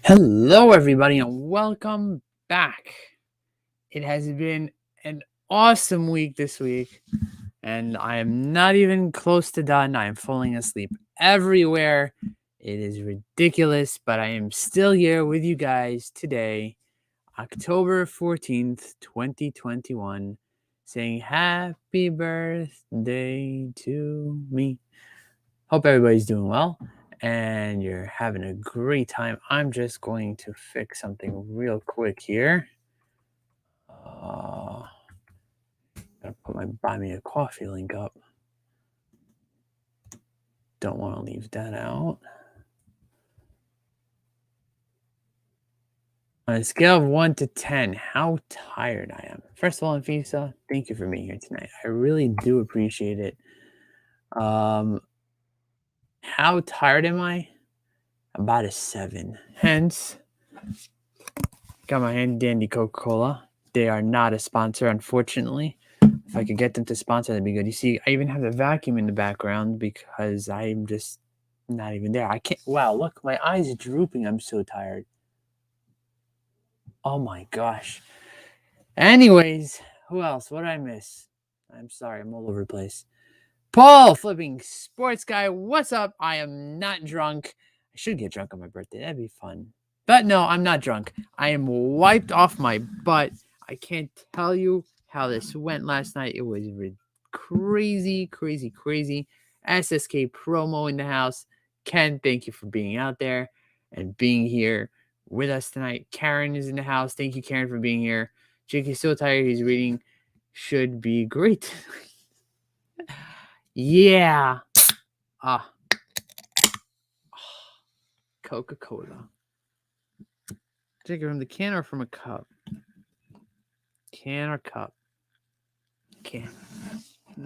Hello, everybody, and welcome back. It has been an awesome week this week, and I am not even close to done. I am falling asleep everywhere. It is ridiculous, but I am still here with you guys today, October 14th, 2021, saying happy birthday to me. Hope everybody's doing well and you're having a great time. I'm just going to fix something real quick here. Gotta put my buy me a coffee link up. Don't want to leave that out. On a scale of 1 to 10, how tired I am. First of all, Anfisa, thank you for being here tonight. I really do appreciate it. How tired am I? About a 7. Hence, got my handy dandy Coca-Cola. They are not a sponsor, unfortunately. If I could get them to sponsor, that'd be good. You see, I even have the vacuum in the background because I'm just not even there. I can't. Wow, look, my eyes are drooping. I'm so tired. Oh my gosh. Anyways, who else? What did I miss? I'm sorry, I'm all over the place. Paul, flipping sports guy. What's up? I am not drunk. I should get drunk on my birthday. That'd be fun. But no, I'm not drunk. I am wiped off my butt. I can't tell you how this went last night. It was crazy, crazy, crazy. SSK promo in the house. Ken, thank you for being out there and being here with us tonight. Karen is in the house. Thank you, Karen, for being here. Jake is so tired. He's reading. Should be great. Yeah. Coca-Cola. Take it from the can or from a cup? Can or cup? Can.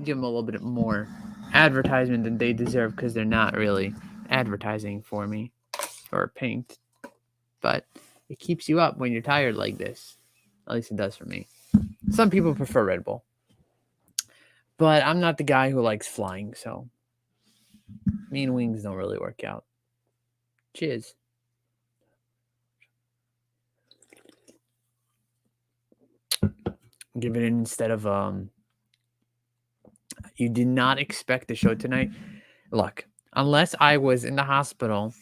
Give them a little bit more advertisement than they deserve because they're not really advertising for me or paying. But it keeps you up when you're tired like this. At least it does for me. Some people prefer Red Bull. But I'm not the guy who likes flying, so me and wings don't really work out. Cheers. Give it in instead of you did not expect the show tonight. Look, unless I was in the hospital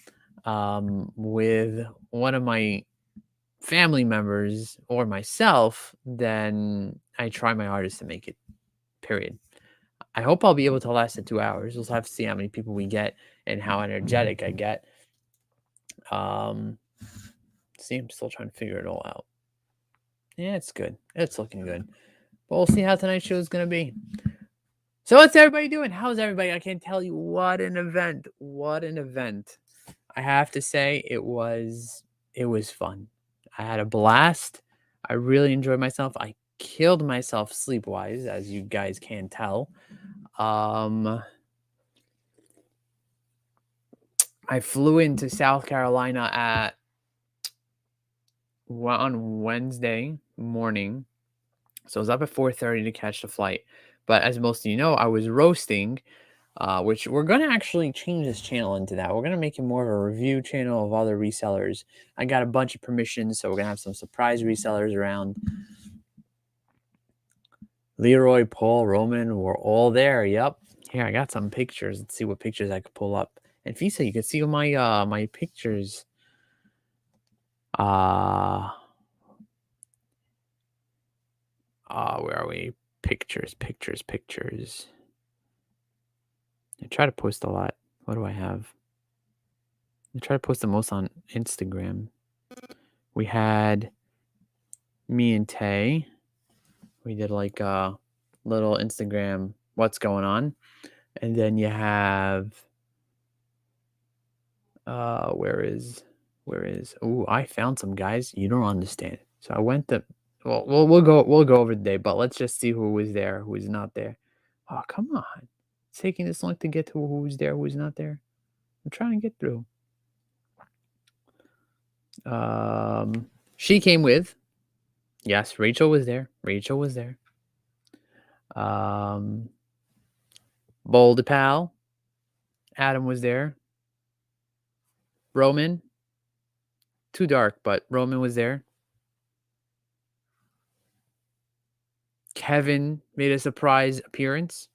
with one of my family members or myself, then I try my hardest to make it, period. I hope I'll be able to last the 2 hours. We'll have to see how many people we get and how energetic I get. See, I'm still trying to figure it all out. Yeah, it's good. It's looking good. But we'll see how tonight's show is going to be. So what's everybody doing? How's everybody? I can't tell you what an event. What an event. I have to say it was fun. I had a blast. I really enjoyed myself. I killed myself sleep-wise, as you guys can tell. I flew into South Carolina on Wednesday morning. So I was up at 4:30 to catch the flight. But as most of you know, I was roasting, which we're going to actually change this channel into that. We're going to make it more of a review channel of other resellers. I got a bunch of permissions, so we're going to have some surprise resellers around. Leroy, Paul, Roman, we're all there. Yep. Here, I got some pictures. Let's see what pictures I could pull up. And Fisa, you can see my my pictures. Where are we? Pictures. I try to post a lot. What do I have? I try to post the most on Instagram. We had me and Tay. We did like a little Instagram what's going on. And then you have where is I found some guys you don't understand. So I went to we'll go over the day, but let's just see who was there, who is not there. Oh, come on. It's taking this long to get to who's there, who's not there. I'm trying to get through. She came with. Yes, Rachel was there. Boulder Pal. Adam was there. Roman. Too dark, but Roman was there. Kevin made a surprise appearance.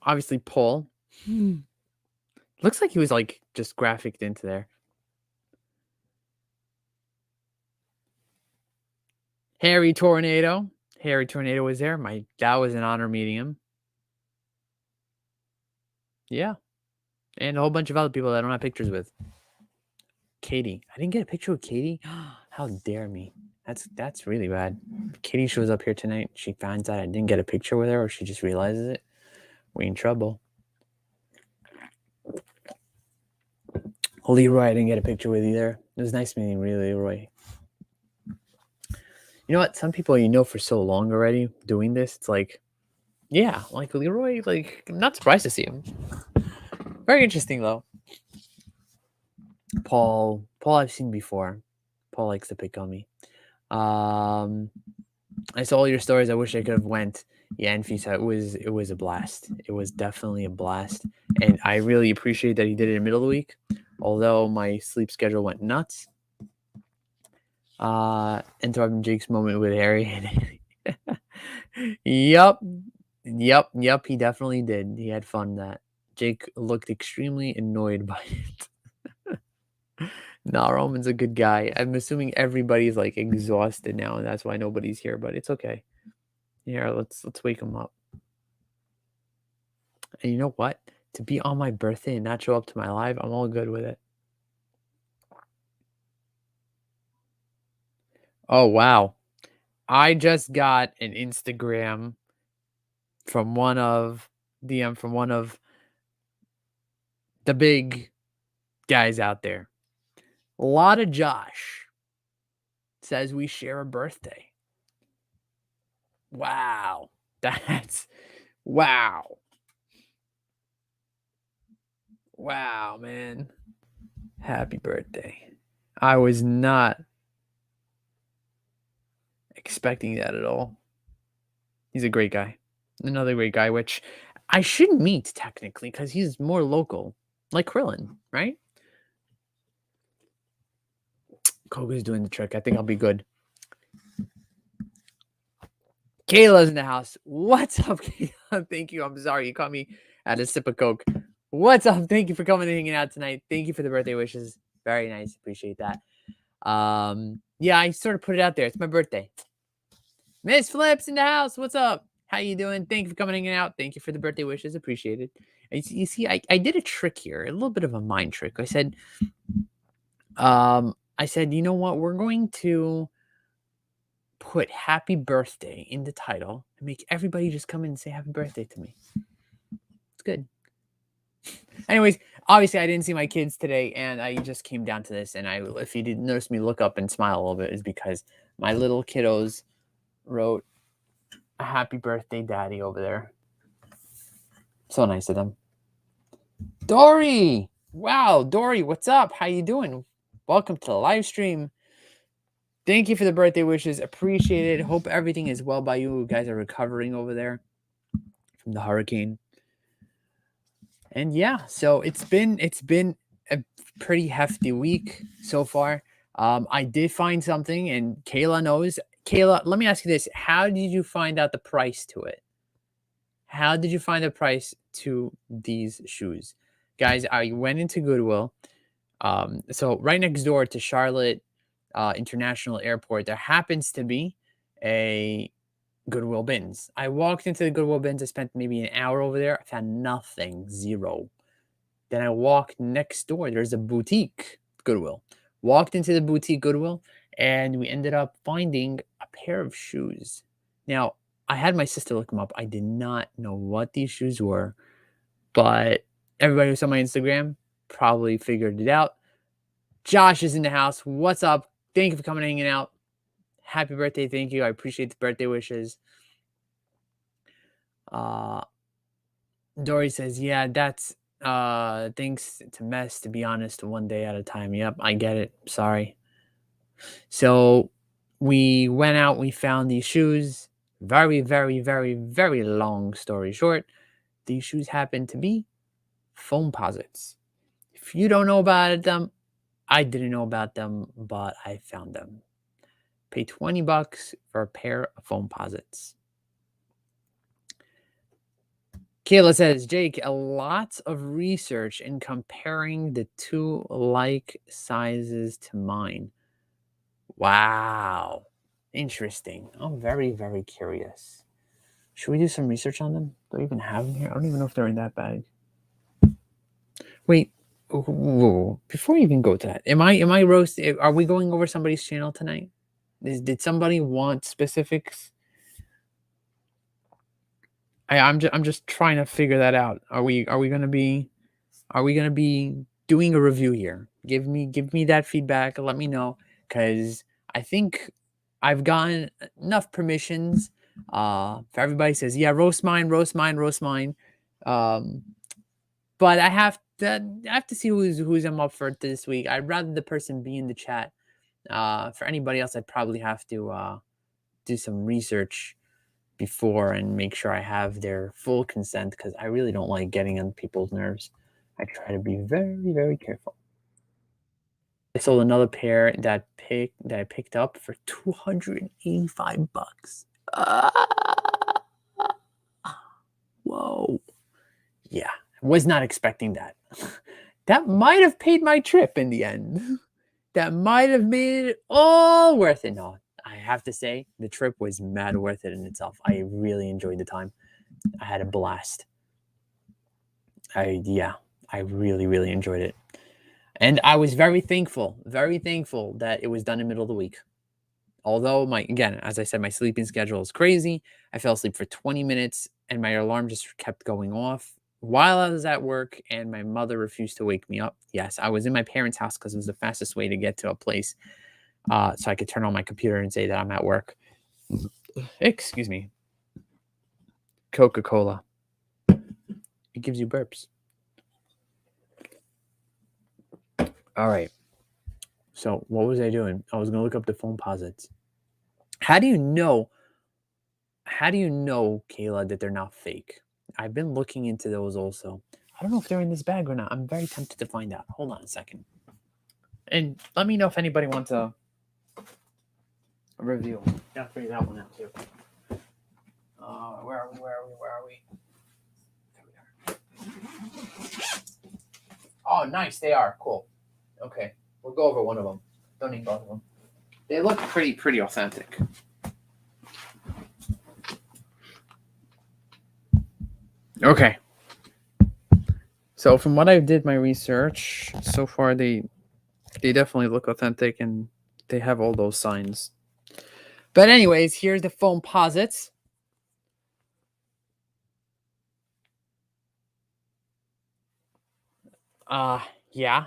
Obviously, Paul. Looks like he was like just graphicked into there. Harry Tornado. Harry Tornado was there. That was an honor meeting him. Yeah. And a whole bunch of other people that I don't have pictures with. Katie. I didn't get a picture with Katie. How dare me. That's really bad. If Katie shows up here tonight, she finds out I didn't get a picture with her, or she just realizes it. We're in trouble. Leroy, I didn't get a picture with either. It was nice meeting Leroy. You know what? Some people for so long already doing this. It's like, yeah, like Leroy, like I'm not surprised to see him. Very interesting though. Paul I've seen before. Paul likes to pick on me. I saw all your stories. I wish I could have went. Yeah, and Fisa, it was a blast. It was definitely a blast. And I really appreciate that he did it in the middle of the week. Although my sleep schedule went nuts. Interrupting Jake's moment with Harry. Yup. He definitely did. He had fun that. Jake looked extremely annoyed by it. No, Roman's a good guy. I'm assuming everybody's like exhausted now, and that's why nobody's here, but it's okay. Yeah, let's wake him up. And you know what? To be on my birthday and not show up to my live, I'm all good with it. Oh wow. I just got an Instagram from one of DM from one of the big guys out there. A lot of Josh says we share a birthday. Wow. That's wow. Wow, man. Happy birthday. I was not expecting that at all. He's a great guy. Another great guy, which I should meet technically because he's more local, like Krillin, right? Koga's doing the trick. I think I'll be good. Kayla's in the house. What's up, Kayla? Thank you. I'm sorry you caught me at a sip of Coke. What's up? Thank you for coming and hanging out tonight. Thank you for the birthday wishes. Very nice. Appreciate that. Yeah, I sort of put it out there. It's my birthday. Miss Flips in the house. What's up? How you doing? Thank you for coming and hanging out. Thank you for the birthday wishes. Appreciate it. You see, I did a trick here, a little bit of a mind trick. I said, you know what? We're going to put happy birthday in the title and make everybody just come in and say happy birthday to me. It's good. Anyways, obviously I didn't see my kids today and I just came down to this. And if you didn't notice me look up and smile a little bit, is because my little kiddos wrote a happy birthday daddy over there. So nice of them. Dory! Wow, Dory, what's up? How you doing? Welcome to the live stream. Thank you for the birthday wishes. Appreciate it. Hope everything is well by you. You guys are recovering over there from the hurricane. And yeah, so it's been a pretty hefty week so far. I did find something, and Kayla knows. Kayla, let me ask you this: how did you find out the price to it? How did you find the price to these shoes, guys? I went into Goodwill. So right next door to Charlotte International Airport, there happens to be a Goodwill bins. I walked into the Goodwill bins. I spent maybe an hour over there. I found nothing, zero. Then I walked next door. There's a boutique Goodwill. Walked into the boutique Goodwill, and we ended up finding a pair of shoes. Now, I had my sister look them up. I did not know what these shoes were, but everybody who's on my Instagram probably figured it out. Josh is in the house. What's up? Thank you for coming and hanging out. Happy birthday. Thank you. I appreciate the birthday wishes. Dory says, yeah, that's things to mess, to be honest, one day at a time. Yep, I get it. Sorry. So we went out, we found these shoes. Very, very, very, very long story short, these shoes happen to be foam posits. If you don't know about them, I didn't know about them, but I found them. Pay $20 for a pair of foam posits. Kayla says, Jake, a lot of research in comparing the two like sizes to mine. Wow. Interesting. I'm very, very curious. Should we do some research on them? Do I even have them here? I don't even know if they're in that bag. Wait. Whoa. Before we even go to that, am I roasting? Are we going over somebody's channel tonight? Did somebody want specifics? I'm just trying to figure that out. Are we gonna be doing a review here? Give me that feedback. Let me know, because I think I've gotten enough permissions. For everybody says, yeah, roast mine, roast mine, roast mine. But I have to see who's I'm up for this week. I'd rather the person be in the chat. For anybody else, I'd probably have to do some research before and make sure I have their full consent, because I really don't like getting on people's nerves. I try to be very, very careful. I sold another pair that I picked up for $285. Whoa. Yeah. Was not expecting that. That might have paid my trip in the end. That might have made it all worth it. No, I have to say the trip was mad worth it in itself. I really enjoyed the time. I had a blast. I really, really enjoyed it. And I was very thankful that it was done in the middle of the week. Although as I said, my sleeping schedule is crazy. I fell asleep for 20 minutes and my alarm just kept going off while I was at work, and my mother refused to wake me up. Yes, I was in my parents' house because it was the fastest way to get to a place, so I could turn on my computer and say that I'm at work. Excuse me. Coca-Cola. It gives you burps. All right. So what was I doing? I was going to look up the foam posits. How do you know, Kayla, that they're not fake? I've been looking into those also. I don't know if they're in this bag or not. I'm very tempted to find out. Hold on a second. And let me know if anybody wants a review. Gotta figure that one out too. Where are we? There we are. Oh, nice. They are. Cool. Okay. We'll go over one of them. Don't need both of them. They look pretty authentic. Okay. So from what I did my research, so far they definitely look authentic and they have all those signs. But anyways, here's the foam posits. Yeah.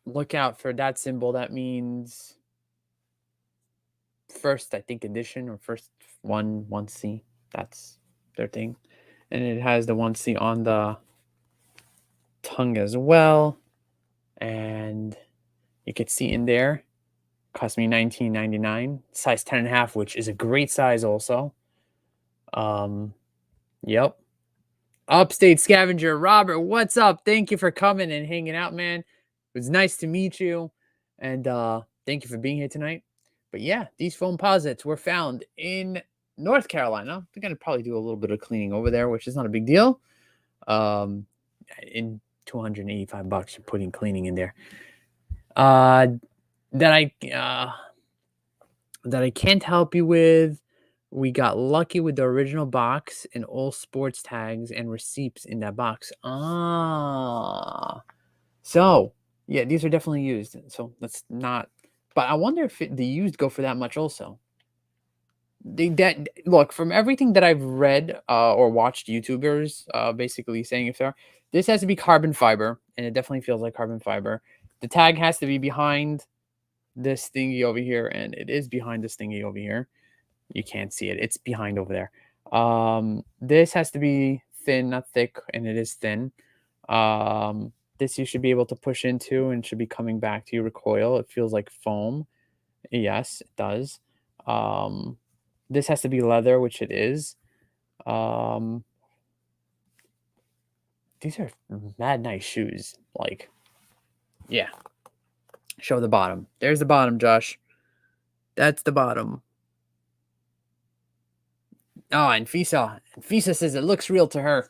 Look out for that symbol. That means first, I think, edition, or first 1C. That's their thing. And it has the 1C on the tongue as well. And you can see in there, cost me $19.99, size 10.5, which is a great size also. Yep. Upstate Scavenger, Robert, what's up? Thank you for coming and hanging out, man. It was nice to meet you. And thank you for being here tonight. But yeah, these foam posits were found in North Carolina. They're going to probably do a little bit of cleaning over there, which is not a big deal. In $285, you're putting cleaning in there. That I can't help you with. We got lucky with the original box and all sports tags and receipts in that box. So yeah, these are definitely used. So that's not. But I wonder if the used go for that much also. Look, from everything that I've read or watched YouTubers basically saying, if this has to be carbon fiber, and it definitely feels like carbon fiber. The tag has to be behind this thingy over here, and it is behind this thingy over here. You can't see it. It's behind over there. This has to be thin, not thick, and it is thin. This you should be able to push into and should be coming back to your recoil. It feels like foam. Yes, it does. This has to be leather, which it is. These are mad nice shoes. Like, yeah. Show the bottom. There's the bottom, Josh. That's the bottom. Oh, and Fisa says it looks real to her.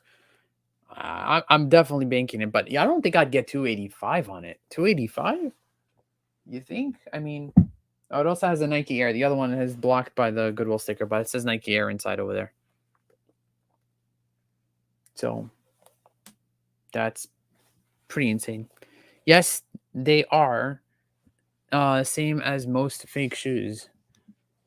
I'm definitely banking it, but yeah, I don't think I'd get 285 on it. 285? You think? I mean, oh, it also has a Nike Air. The other one is blocked by the Goodwill sticker, but it says Nike Air inside over there. So that's pretty insane. Yes, they are same as most fake shoes.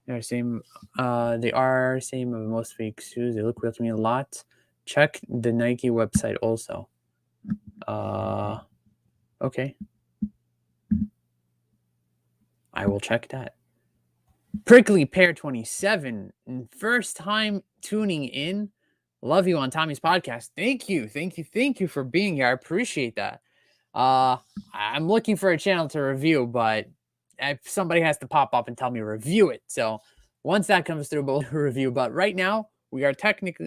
They're same. They are same as most fake shoes. They look real to me a lot. Check the Nike website also. Okay. I will check that. Prickly Pear 27, first time tuning in. Love you on Tommy's podcast. Thank you for being here. I appreciate that. I'm looking for a channel to review, but if somebody has to pop up and tell me to review it. So once that comes through, we'll review. But right now, we are talking about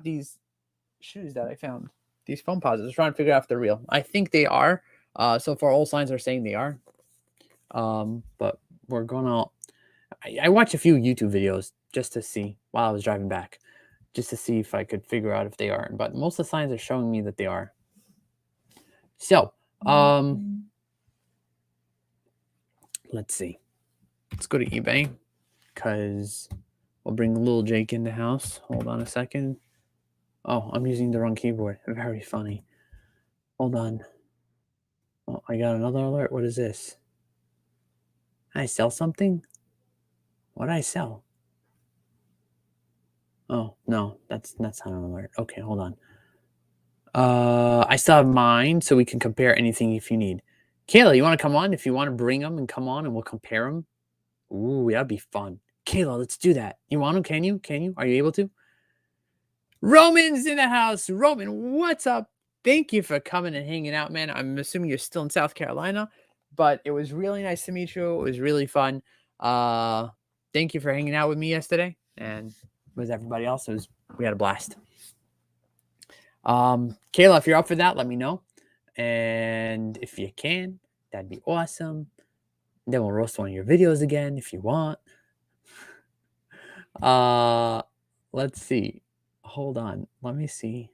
these shoes that I found. These foam positives. Trying to figure out if they're real. I think they are. So far, all signs are saying they are. But we're gonna. I watched a few YouTube videos just to see while I was driving back, just to see if I could figure out if they are. But most of the signs are showing me that they are. So, let's see. Let's go to eBay because we'll bring little Jake in the house. Hold on a second. Oh, I'm using the wrong keyboard. Very funny. Hold on. Oh, I got another alert. What is this? I sell something? What did I sell? Oh, no, that's not an alert. Okay, hold on. I still have mine, so we can compare anything if you need. Kayla, you want to come on? If you want to bring them and come on and we'll compare them. Ooh, that'd be fun. Kayla, let's do that. You want to? Can you? Are you able to? Roman's in the house. Roman, what's up? Thank you for coming and hanging out, man. I'm assuming you're still in South Carolina, but it was really nice to meet you. It was really fun. Thank you for hanging out with me yesterday, and with everybody else. We had a blast. Kayla, if you're up for that, let me know. And if you can, that'd be awesome. Then we'll roast one of your videos again if you want. Let's see. Hold on. Let me see.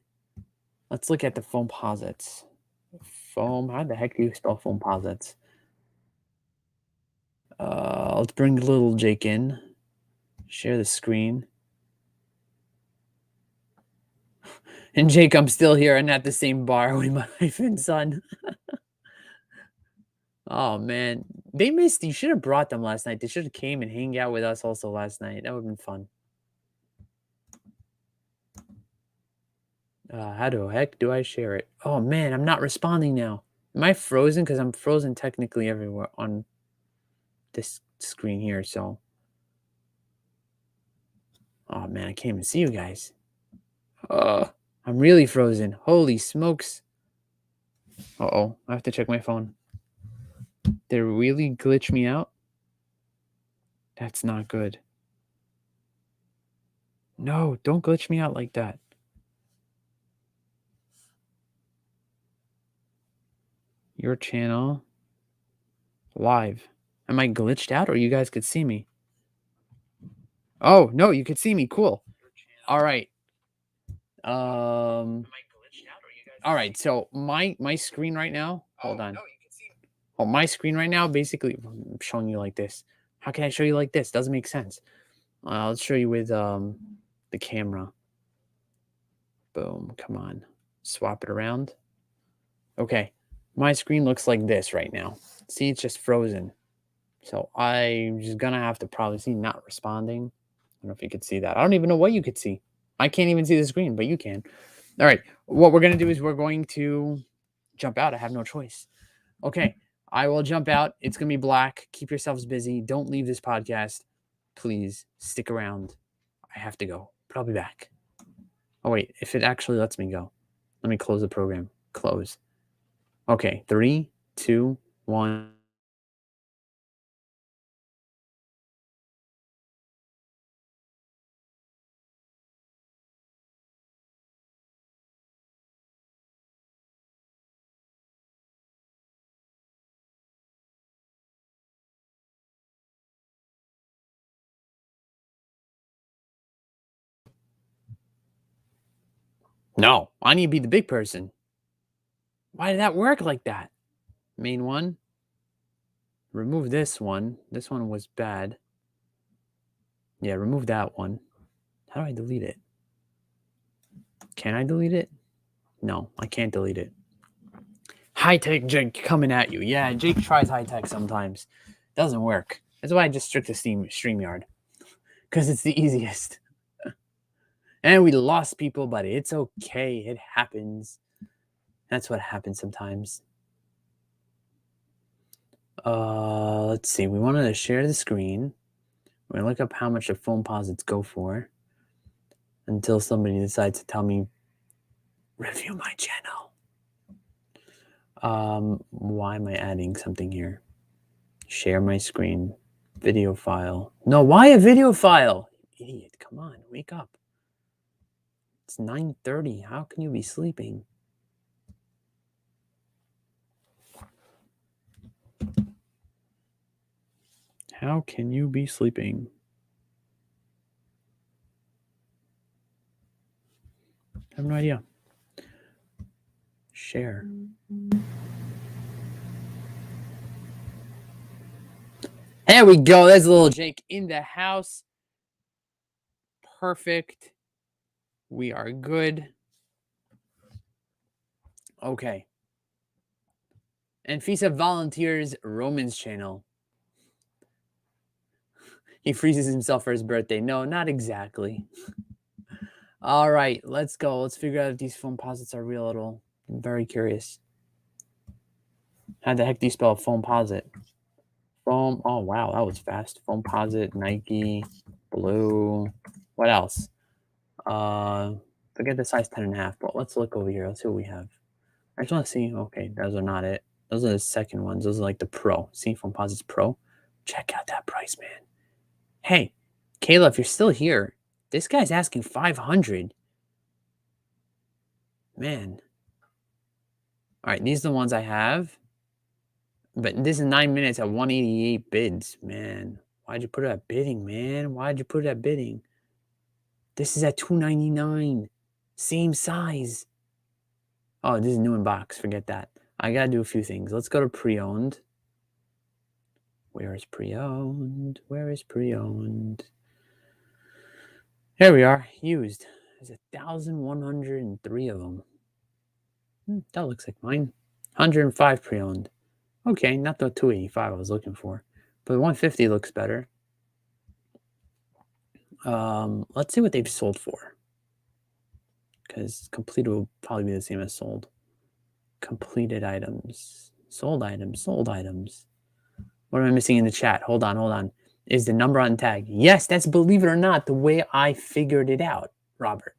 Let's look at the foam posits. How the heck do you spell foam posits? Let's bring little Jake in. Share the screen. And Jake, I'm still here and at the same bar with my wife and son. Oh man, they missed. You should have brought them last night. They should have came and hang out with us also last night. That would have been fun. How the heck do I share it? Oh man, I'm not responding now. Am I frozen? Because I'm frozen technically everywhere on this screen here. So, oh man, I can't even see you guys. I'm really frozen. Holy smokes. Uh-oh, I have to check my phone. They really glitch me out? That's not good. No, don't glitch me out like that. Your channel live. Am I glitched out or you guys could see me? Oh, no, you could see me. Cool. All right. All right. So my screen right now, hold on. Oh, my screen right now, basically, I'm showing you like this. How can I show you like this? Doesn't make sense. Let's show you with the camera. Boom. Come on. Swap it around. Okay. My screen looks like this right now. See, it's just frozen. So I'm just gonna have to probably see not responding. I don't know if you could see that. I don't even know what you could see. I can't even see the screen, but you can. All right. What we're gonna do is we're going to jump out. I have no choice. Okay. I will jump out. It's gonna be black. Keep yourselves busy. Don't leave this podcast. Please stick around. I have to go. But I'll be back. Oh wait, if it actually lets me go. Let me close the program. Close. Okay. 3, 2, 1. No, I need to be the big person. Why did that work like that? Main one. Remove this one. This one was bad. Yeah, remove that one. How do I delete it? Can I delete it? No, I can't delete it. High-tech Jake coming at you. Yeah, Jake tries high-tech sometimes. Doesn't work. That's why I just strict to StreamYard. Because it's the easiest. And we lost people, but it's okay. It happens. That's what happens sometimes. Let's see. We wanted to share the screen. We're going to look up how much the phone posits go for until somebody decides to tell me, review my channel. Why am I adding something here? Share my screen. Video file. No, why a video file? Idiot, come on, wake up. It's 9:30. How can you be sleeping? How can you be sleeping? I have no idea. Share. There we go. There's little Jake in the house. Perfect. We are good. Okay. And Fisa volunteers Roman's channel. He freezes himself for his birthday. No, not exactly. All right, let's go. Let's figure out if these phone posits are real at all. I'm very curious. How the heck do you spell phone posit? Foam. Oh, wow. That was fast. Foam posit, Nike, blue. What else? Forget the size 10.5, but let's look over here. Let's see what we have. I just want to see. Okay, those are not it. Those are the second ones. Those are like the Pro. See, Foam posits Pro. Check out that price, man. Hey, Kayla, if you're still here, this guy's asking 500. Man. All right, these are the ones I have. But this is 9 minutes at 188 bids. Man, why'd you put it at bidding, man? Why'd you put it at bidding? This is at 299. Same size. Oh, this is new in box. Forget that. I gotta do a few things. Let's go to pre-owned. Where is pre-owned? Where is pre-owned? Here we are. Used. There's 1,103 of them. That looks like mine. 105 pre-owned. Okay, not the 285 I was looking for, but 150 looks better. Let's see what they've sold for, because completed will probably be the same as sold. Completed items, sold items, sold items. What am I missing in the chat? Hold on. Is the number on tag? Yes, that's, believe it or not, the way I figured it out, Robert.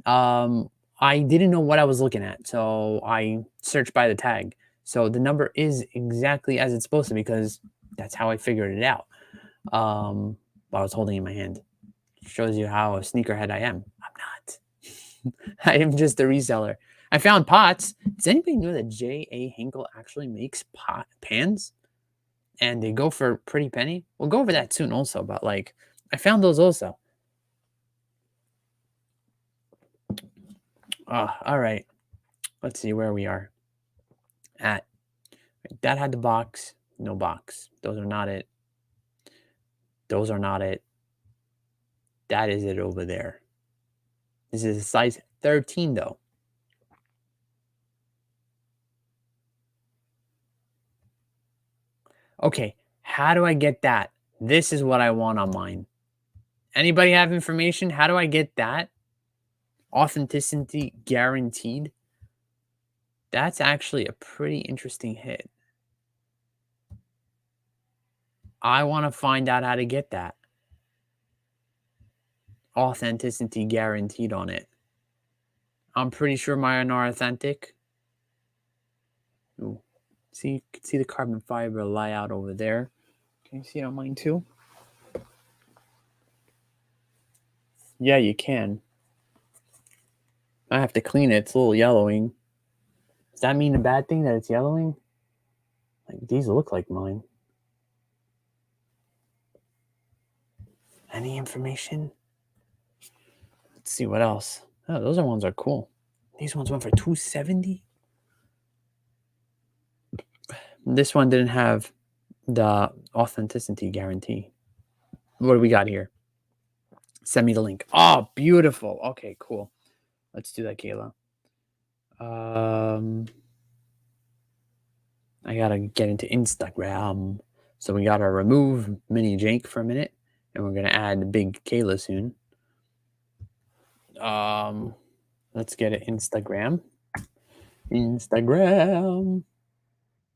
I didn't know what I was looking at, so I searched by the tag. So the number is exactly as it's supposed to, because that's how I figured it out. While I was holding it in my hand. Shows you how a sneakerhead I am. I'm not. I am just a reseller. I found pots. Does anybody know that J.A. Hinkle actually makes pans? And they go for a pretty penny? We'll go over that soon also, but like, I found those also. All right. Let's see where we are at. That had the box. No box. Those are not it. Those are not it. That is it over there. This is a size 13, though. Okay, how do I get that? This is what I want on mine. Anybody have information? How do I get that? Authenticity guaranteed. That's actually a pretty interesting hit. I want to find out how to get that. Authenticity guaranteed on it. I'm pretty sure mine are authentic. Ooh. See, you can see the carbon fiber layout over there. Can you see it on mine too? Yeah, you can. I have to clean it. It's a little yellowing. Does that mean a bad thing that it's yellowing? Like, these look like mine. Any information? Let's see what else. Oh, those ones are cool. These ones went for $270. This one didn't have the authenticity guarantee. What do we got here? Send me the link. Oh, beautiful. Okay, cool. Let's do that, Kayla. I gotta get into Instagram. So we gotta remove Mini Jake for a minute, and we're gonna add Big Kayla soon. Let's get it Instagram. Instagram.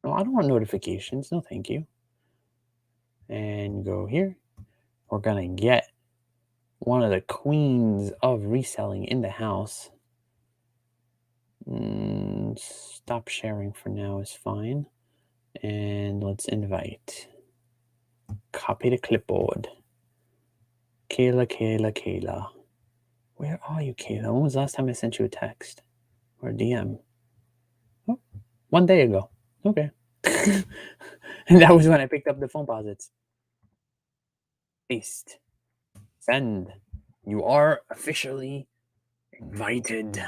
No, I don't want notifications. No, thank you. And go here. We're gonna get one of the queens of reselling in the house. Stop sharing for now is fine. And let's invite. Copy the clipboard. Kayla. Where are you, Kayla? When was the last time I sent you a text or a DM? Oh, 1 day ago. Okay. And that was when I picked up the phone posits. Paste. Send. You are officially invited.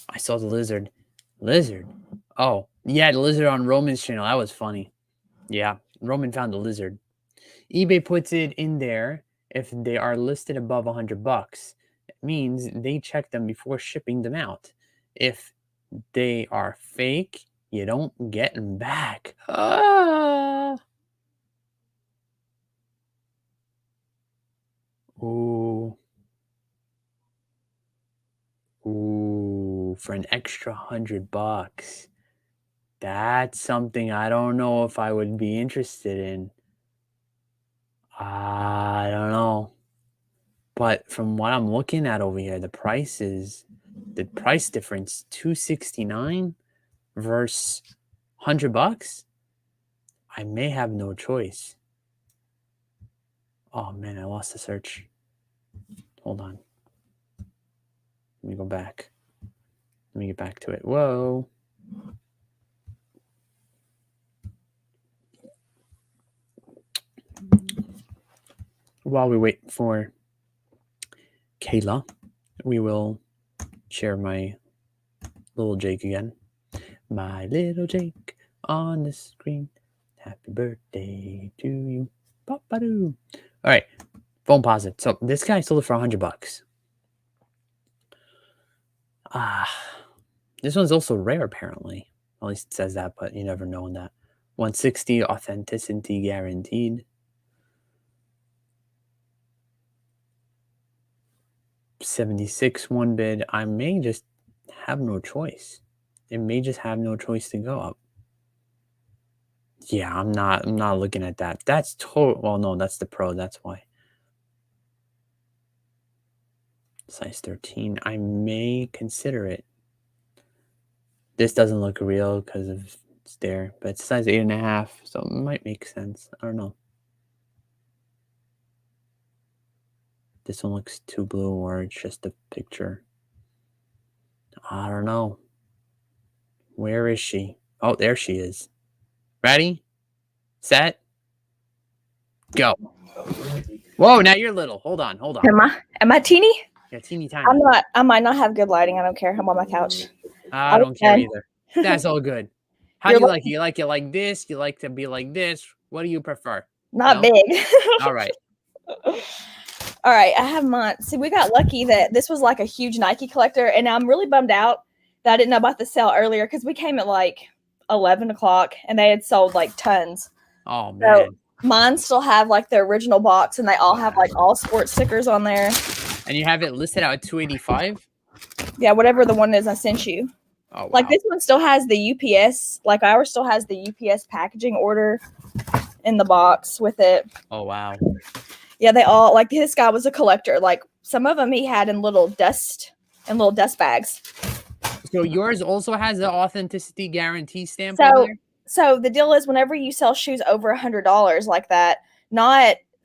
I saw the lizard. Lizard? Oh, yeah, the lizard on Roman's channel. That was funny. Yeah, Roman found the lizard. eBay puts it in there if they are listed above $100. It means they check them before shipping them out. If they are fake, you don't get them back. Ooh, for an extra $100. That's something I don't know if I would be interested in. I don't know. But from what I'm looking at over here, the price difference, $269 versus $100. I may have no choice. Oh man, I lost the search. Hold on. Let me go back. Let me get back to it. Whoa. While we wait for Kayla, we will share my little Jake again. My little Jake on the screen. Happy birthday to you. Pop-a-doo. All right. Phone posit. So this guy sold it for $100. This one's also rare, apparently. At least it says that, but you never know on that. 160 authenticity guaranteed. 76 one bid. I may just have no choice. It may just have no choice to go up. Yeah, I'm not looking at that. That's total. Well, no, that's the pro. That's why. Size 13. I may consider it. This doesn't look real because of it's there, but it's size 8.5, so it might make sense. I don't know. This one looks too blue, or it's just a picture. I don't know. Where is she? Oh, there she is. Ready? Set? Go. Whoa, now you're little. Hold on. Am I teeny? Yeah, teeny tiny. I might not have good lighting. I don't care. I'm on my couch. I don't care either. That's all good. How do you like it? You like it like this? You like to be like this? What do you prefer? Not big. All right. All right. I have mine. See, we got lucky that this was like a huge Nike collector, and I'm really bummed out that I didn't know about the sale earlier because we came at like 11 o'clock and they had sold like tons. Oh, man. So mine still have like the original box, and they all have like all sports stickers on there. And you have it listed out at $285? Yeah, whatever the one is I sent you. Oh, wow. Like this one still has the UPS, like ours still has the UPS packaging order in the box with it. Oh, wow. Yeah, they all, like this guy was a collector. Like some of them he had in little dust bags. So yours also has the authenticity guarantee stamp on there? So the deal is whenever you sell shoes over $100 like that,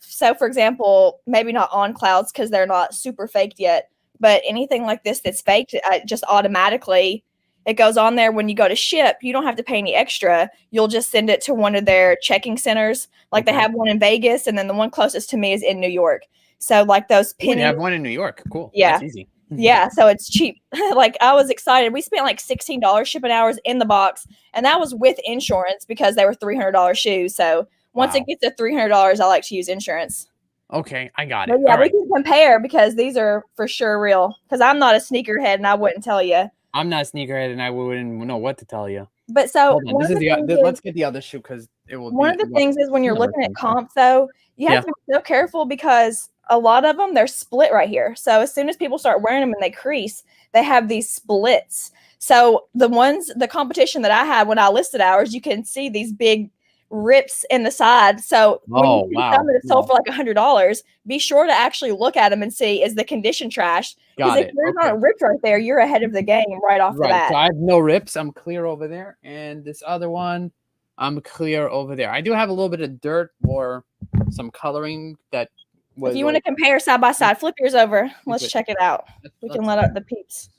so for example, maybe not on clouds because they're not super faked yet, but anything like this that's faked, just automatically it goes on there. When you go to ship, you don't have to pay any extra. You'll just send it to one of their checking centers. Like They have one in Vegas, and then the one closest to me is in New York. So like those pennies. You have one in New York. Cool. Yeah. That's easy. Yeah, so it's cheap. Like I was excited. We spent like $16 shipping hours in the box, and that was with insurance because they were $300 shoes. So once Wow. it gets to $300, I like to use insurance. Okay, I got But it. yeah, All we right. can compare because these are for sure real. Because I'm not a sneakerhead, and I wouldn't tell you. I'm not a sneakerhead, and I wouldn't know what to tell you. But so Hold on. This is let's get the other shoe because it will one be of the a lot things is when you're similar looking at things. comps, though, you have Yeah. to be so careful because a lot of them they're split right here. So as soon as people start wearing them and they crease, they have these splits. So the competition that I had when I listed ours, you can see these big rips in the side. So when you Oh, see wow. some that are sold for like $100, be sure to actually look at them and see is the condition trash. Because Got if it. yours Okay. aren't ripped right there, you're ahead of the game right off the Right. bat. So I have no rips. I'm clear over there. And this other one, I'm clear over there. I do have a little bit of dirt or some coloring that was. If you want to compare side by side, flip yours over. Let's check it out. We can let up the peeps.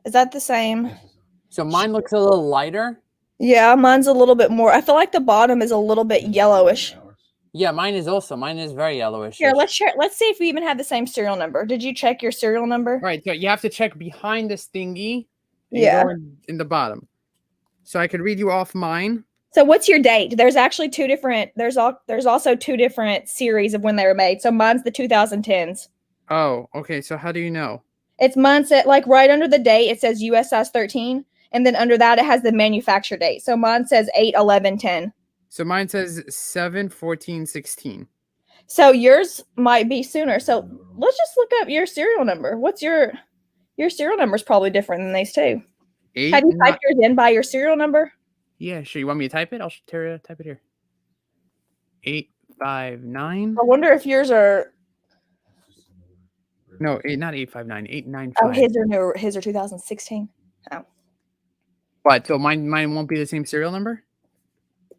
Is that the same? So mine looks a little lighter. Yeah, mine's a little bit more. I feel like the bottom is a little bit yellowish. Yeah, mine is very yellowish. Here, let's check. Let's see if we even have the same serial number. Did you check your serial number? Right. So you have to check behind this thingy. And Yeah. go in the bottom. So I could read you off mine. So what's your date? There's actually two different. There's also two different series of when they were made. So mine's the 2010s. Oh, okay. So how do you know? It's mine's at like right under the date. It says US size 13, and then under that it has the manufacture date. So mine says 8/11/10. So mine says 7/14/16. So yours might be sooner. So let's just look up your serial number. What's your serial number is probably different than these two. Have you typed yours in by your serial number? Yeah, sure. You want me to type it? I'll type it here. 859. I wonder if yours are. No, not 859. 895. Oh, his are new. His are 2016. Oh. What? So mine won't be the same serial number?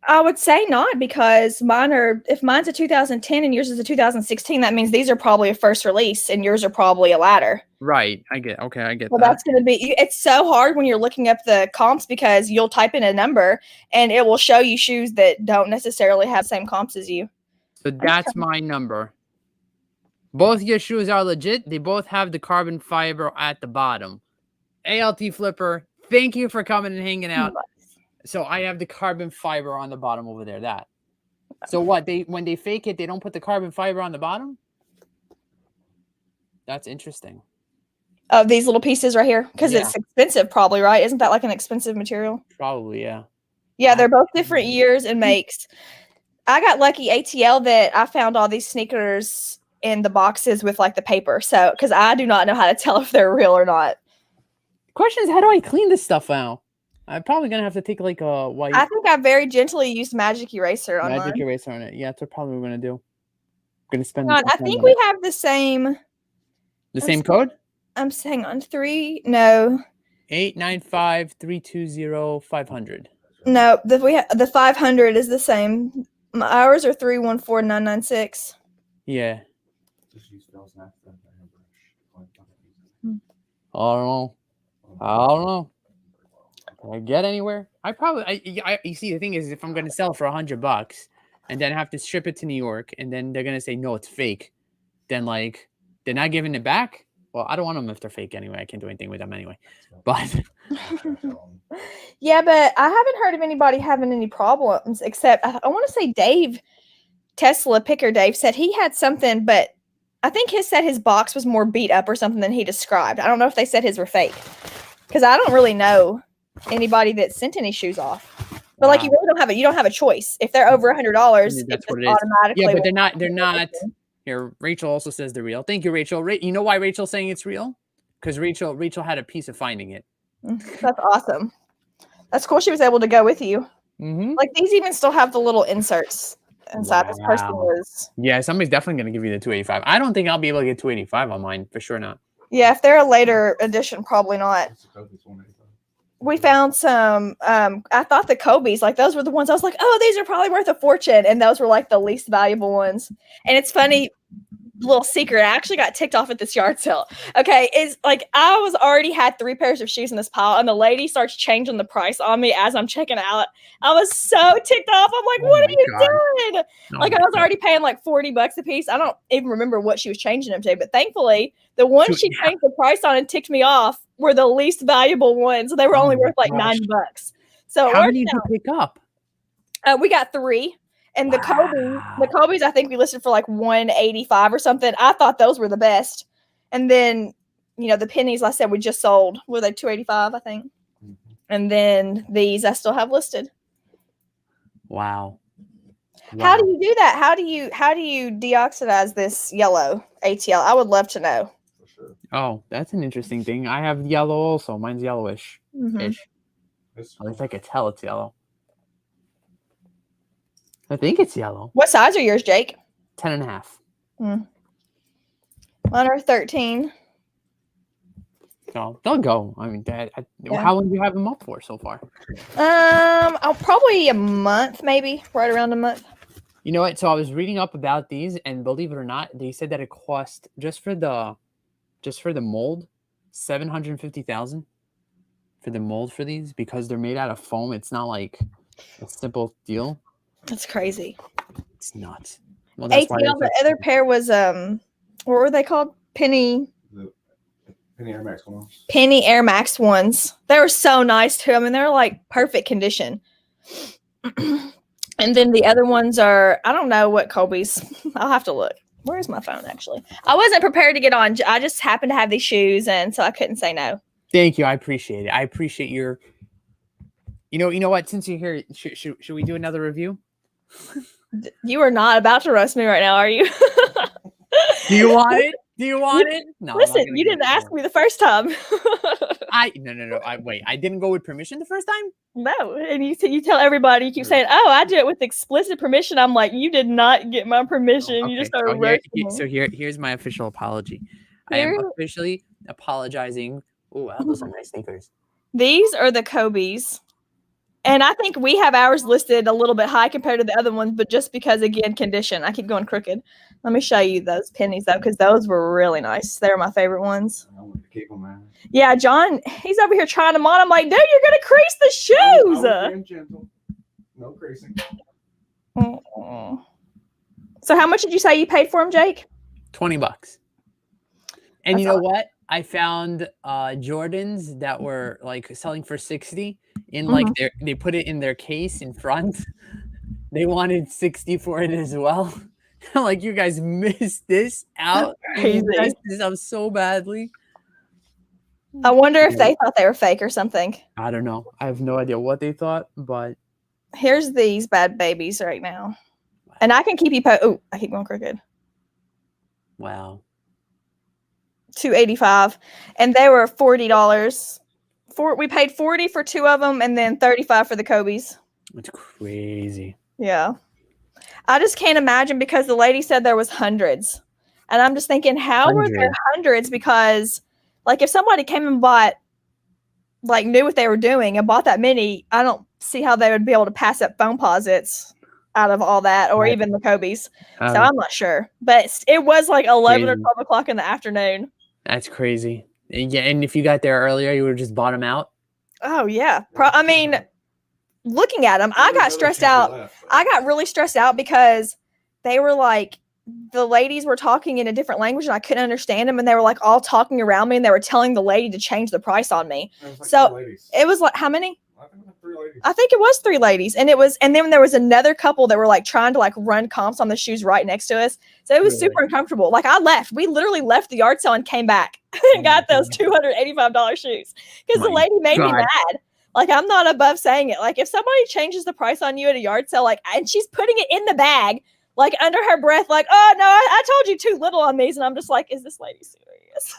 I would say not because mine are. If mine's a 2010 and yours is a 2016, that means these are probably a first release and yours are probably a ladder. Right. I get that. Well, that's going to be. It's so hard when you're looking up the comps because you'll type in a number and it will show you shoes that don't necessarily have the same comps as you. So that's my number. Both your shoes are legit. They both have the carbon fiber at the bottom. ALT Flipper, thank you for coming and hanging out. So I have the carbon fiber on the bottom over there. That. So what? When they fake it, they don't put the carbon fiber on the bottom? That's interesting. Oh, these little pieces right here? Because it's expensive probably, right? Isn't that like an expensive material? Probably, yeah. Yeah, they're both different years and makes. I got lucky ATL that I found all these sneakers in the boxes with like the paper. So, because I do not know how to tell if they're real or not. Question is, how do I clean this stuff out? I'm probably gonna have to take like a white. I think I very gently used magic eraser on magic mine. eraser on it. Yeah, that's what probably we're gonna do. I'm gonna spend. God, I think we have the same. The same code. I'm saying on 895-320-500. No, the 500 is the same. Ours are 314996. Yeah. I don't know. Can I get anywhere? You see, the thing is, if I'm gonna sell for $100 and then have to ship it to New York, and then they're gonna say no, it's fake, then like they're not giving it back. Well, I don't want them if they're fake anyway. I can't do anything with them anyway. But yeah, but I haven't heard of anybody having any problems except I want to say Dave Tesla Picker Dave said he had something, but I think his box was more beat up or something than he described. I don't know if they said his were fake because I don't really know anybody that sent any shoes off. But like you really don't have a choice. If they're over $100, that's what it is. Yeah, but they're not. Here, Rachel also says they're real. Thank you, Rachel. You know why Rachel's saying it's real? Because Rachel had a piece of finding it. That's awesome. That's cool. She was able to go with you. Mm-hmm. Like these even still have the little inserts inside. This person was. Yeah, somebody's definitely going to give you the 285. I don't think I'll be able to get 285 on mine for sure. Not. Yeah, if they're a later edition, probably not. We found some. I thought the Kobe's, like those were the ones I was like, oh, these are probably worth a fortune, and those were like the least valuable ones. And it's funny, little secret. I actually got ticked off at this yard sale. Okay, is like I was already had 3 pairs of shoes in this pile, and the lady starts changing the price on me as I'm checking out. I was so ticked off. I'm like, Oh "What are my you God. doing?" Oh Like I my was God. already paying like $40 a piece. I don't even remember what she was changing them to, but thankfully, the ones Dude, she changed the price on and ticked me off were the least valuable ones. They were Oh only my worth like gosh. $90. So it How worked many did you out. pick up? We got 3. And the Wow. Kobe's, I think we listed for like 185 or something. I thought those were the best. And then, the pennies, like I said, we just sold. Were they 285, I think? And then these I still have listed. Wow. How do you do that? How do you deoxidize this yellow ATL? I would love to know. For sure. Oh, that's an interesting thing. I have yellow also. Mine's yellowish. Mhm. Ish. It's At least I could tell it's yellow. I think it's yellow. What size are yours, Jake? 10.5. Mine are 13. So they'll go. I mean, Yeah. how long do you have them up for so far? I'll probably a month, maybe right around a month. You know what? So I was reading up about these, and believe it or not, they said that it cost just for the mold, $750,000 for the mold for these because they're made out of foam. It's not like a simple deal. That's crazy. It's nuts. Well, that's why ATL, the other pair was what were they called? Penny Air Max ones. Penny Air Max ones. They were so nice too. I mean, they're like perfect condition. And then the other ones are, I don't know what Kobe's. I'll have to look. Where's my phone actually? I wasn't prepared to get on. I just happened to have these shoes, and so I couldn't say no. Thank you. I appreciate it. I appreciate your. You know what? Since you're here, should we do another review? You are not about to roast me right now, are you? Do you want it? Do you want it? No. Listen, you didn't ask me the first time. No. I didn't go with permission the first time. No, and you tell everybody. You keep saying, "Oh, I do it with explicit permission." I'm like, you did not get my permission. You just started roasting me. Here's my official apology. I am officially apologizing. Oh, wow, those are nice sneakers. These are the Kobe's. And I think we have ours listed a little bit high compared to the other ones, but just because, again, condition. I keep going crooked. Let me show you those pennies, though, because those were really nice. They were my favorite ones. I want to keep them, man. Yeah, John, he's over here trying them on. I'm like, dude, you're going to crease the shoes. I was being gentle. No creasing. So how much did you say you paid for them, Jake? $20. And you know what? I found Jordans that were like selling for $60 in like they put it in their case in front. They wanted $60 for it as well. Like, you guys missed this out. You messed this up so badly. I wonder if they thought they were fake or something. I don't know. I have no idea what they thought, but here's these bad babies right now. And I can keep you oh, I keep going crooked. Wow. $285, and they were $40. We paid $40 for 2 of them, and then $35 for the Kobe's. It's crazy. Yeah, I just can't imagine because the lady said there was hundreds, and I'm just thinking, how were there hundreds? Because, like, if somebody came and bought, like, knew what they were doing and bought that many, I don't see how they would be able to pass up phone posits out of all that, or even the Kobe's. So I'm not sure, but it was like 11 or 12 o'clock in the afternoon. That's crazy. Yeah, and if you got there earlier, you would have just bought them out. Oh yeah. I mean, looking at them, I got stressed out. I got really stressed out because they were like, the ladies were talking in a different language and I couldn't understand them, and they were like all talking around me, and they were telling the lady to change the price on me. So it was like, how many? I think it was 3 ladies, and then there was another couple that were like trying to like run comps on the shoes right next to us. So it was super uncomfortable. Like, I left. We literally left the yard sale and came back and got those $285 shoes because the lady made me mad. Like, I'm not above saying it. Like, if somebody changes the price on you at a yard sale, like, and she's putting it in the bag, like under her breath, like, oh no, I told you too little on these, and I'm just like, is this lady serious?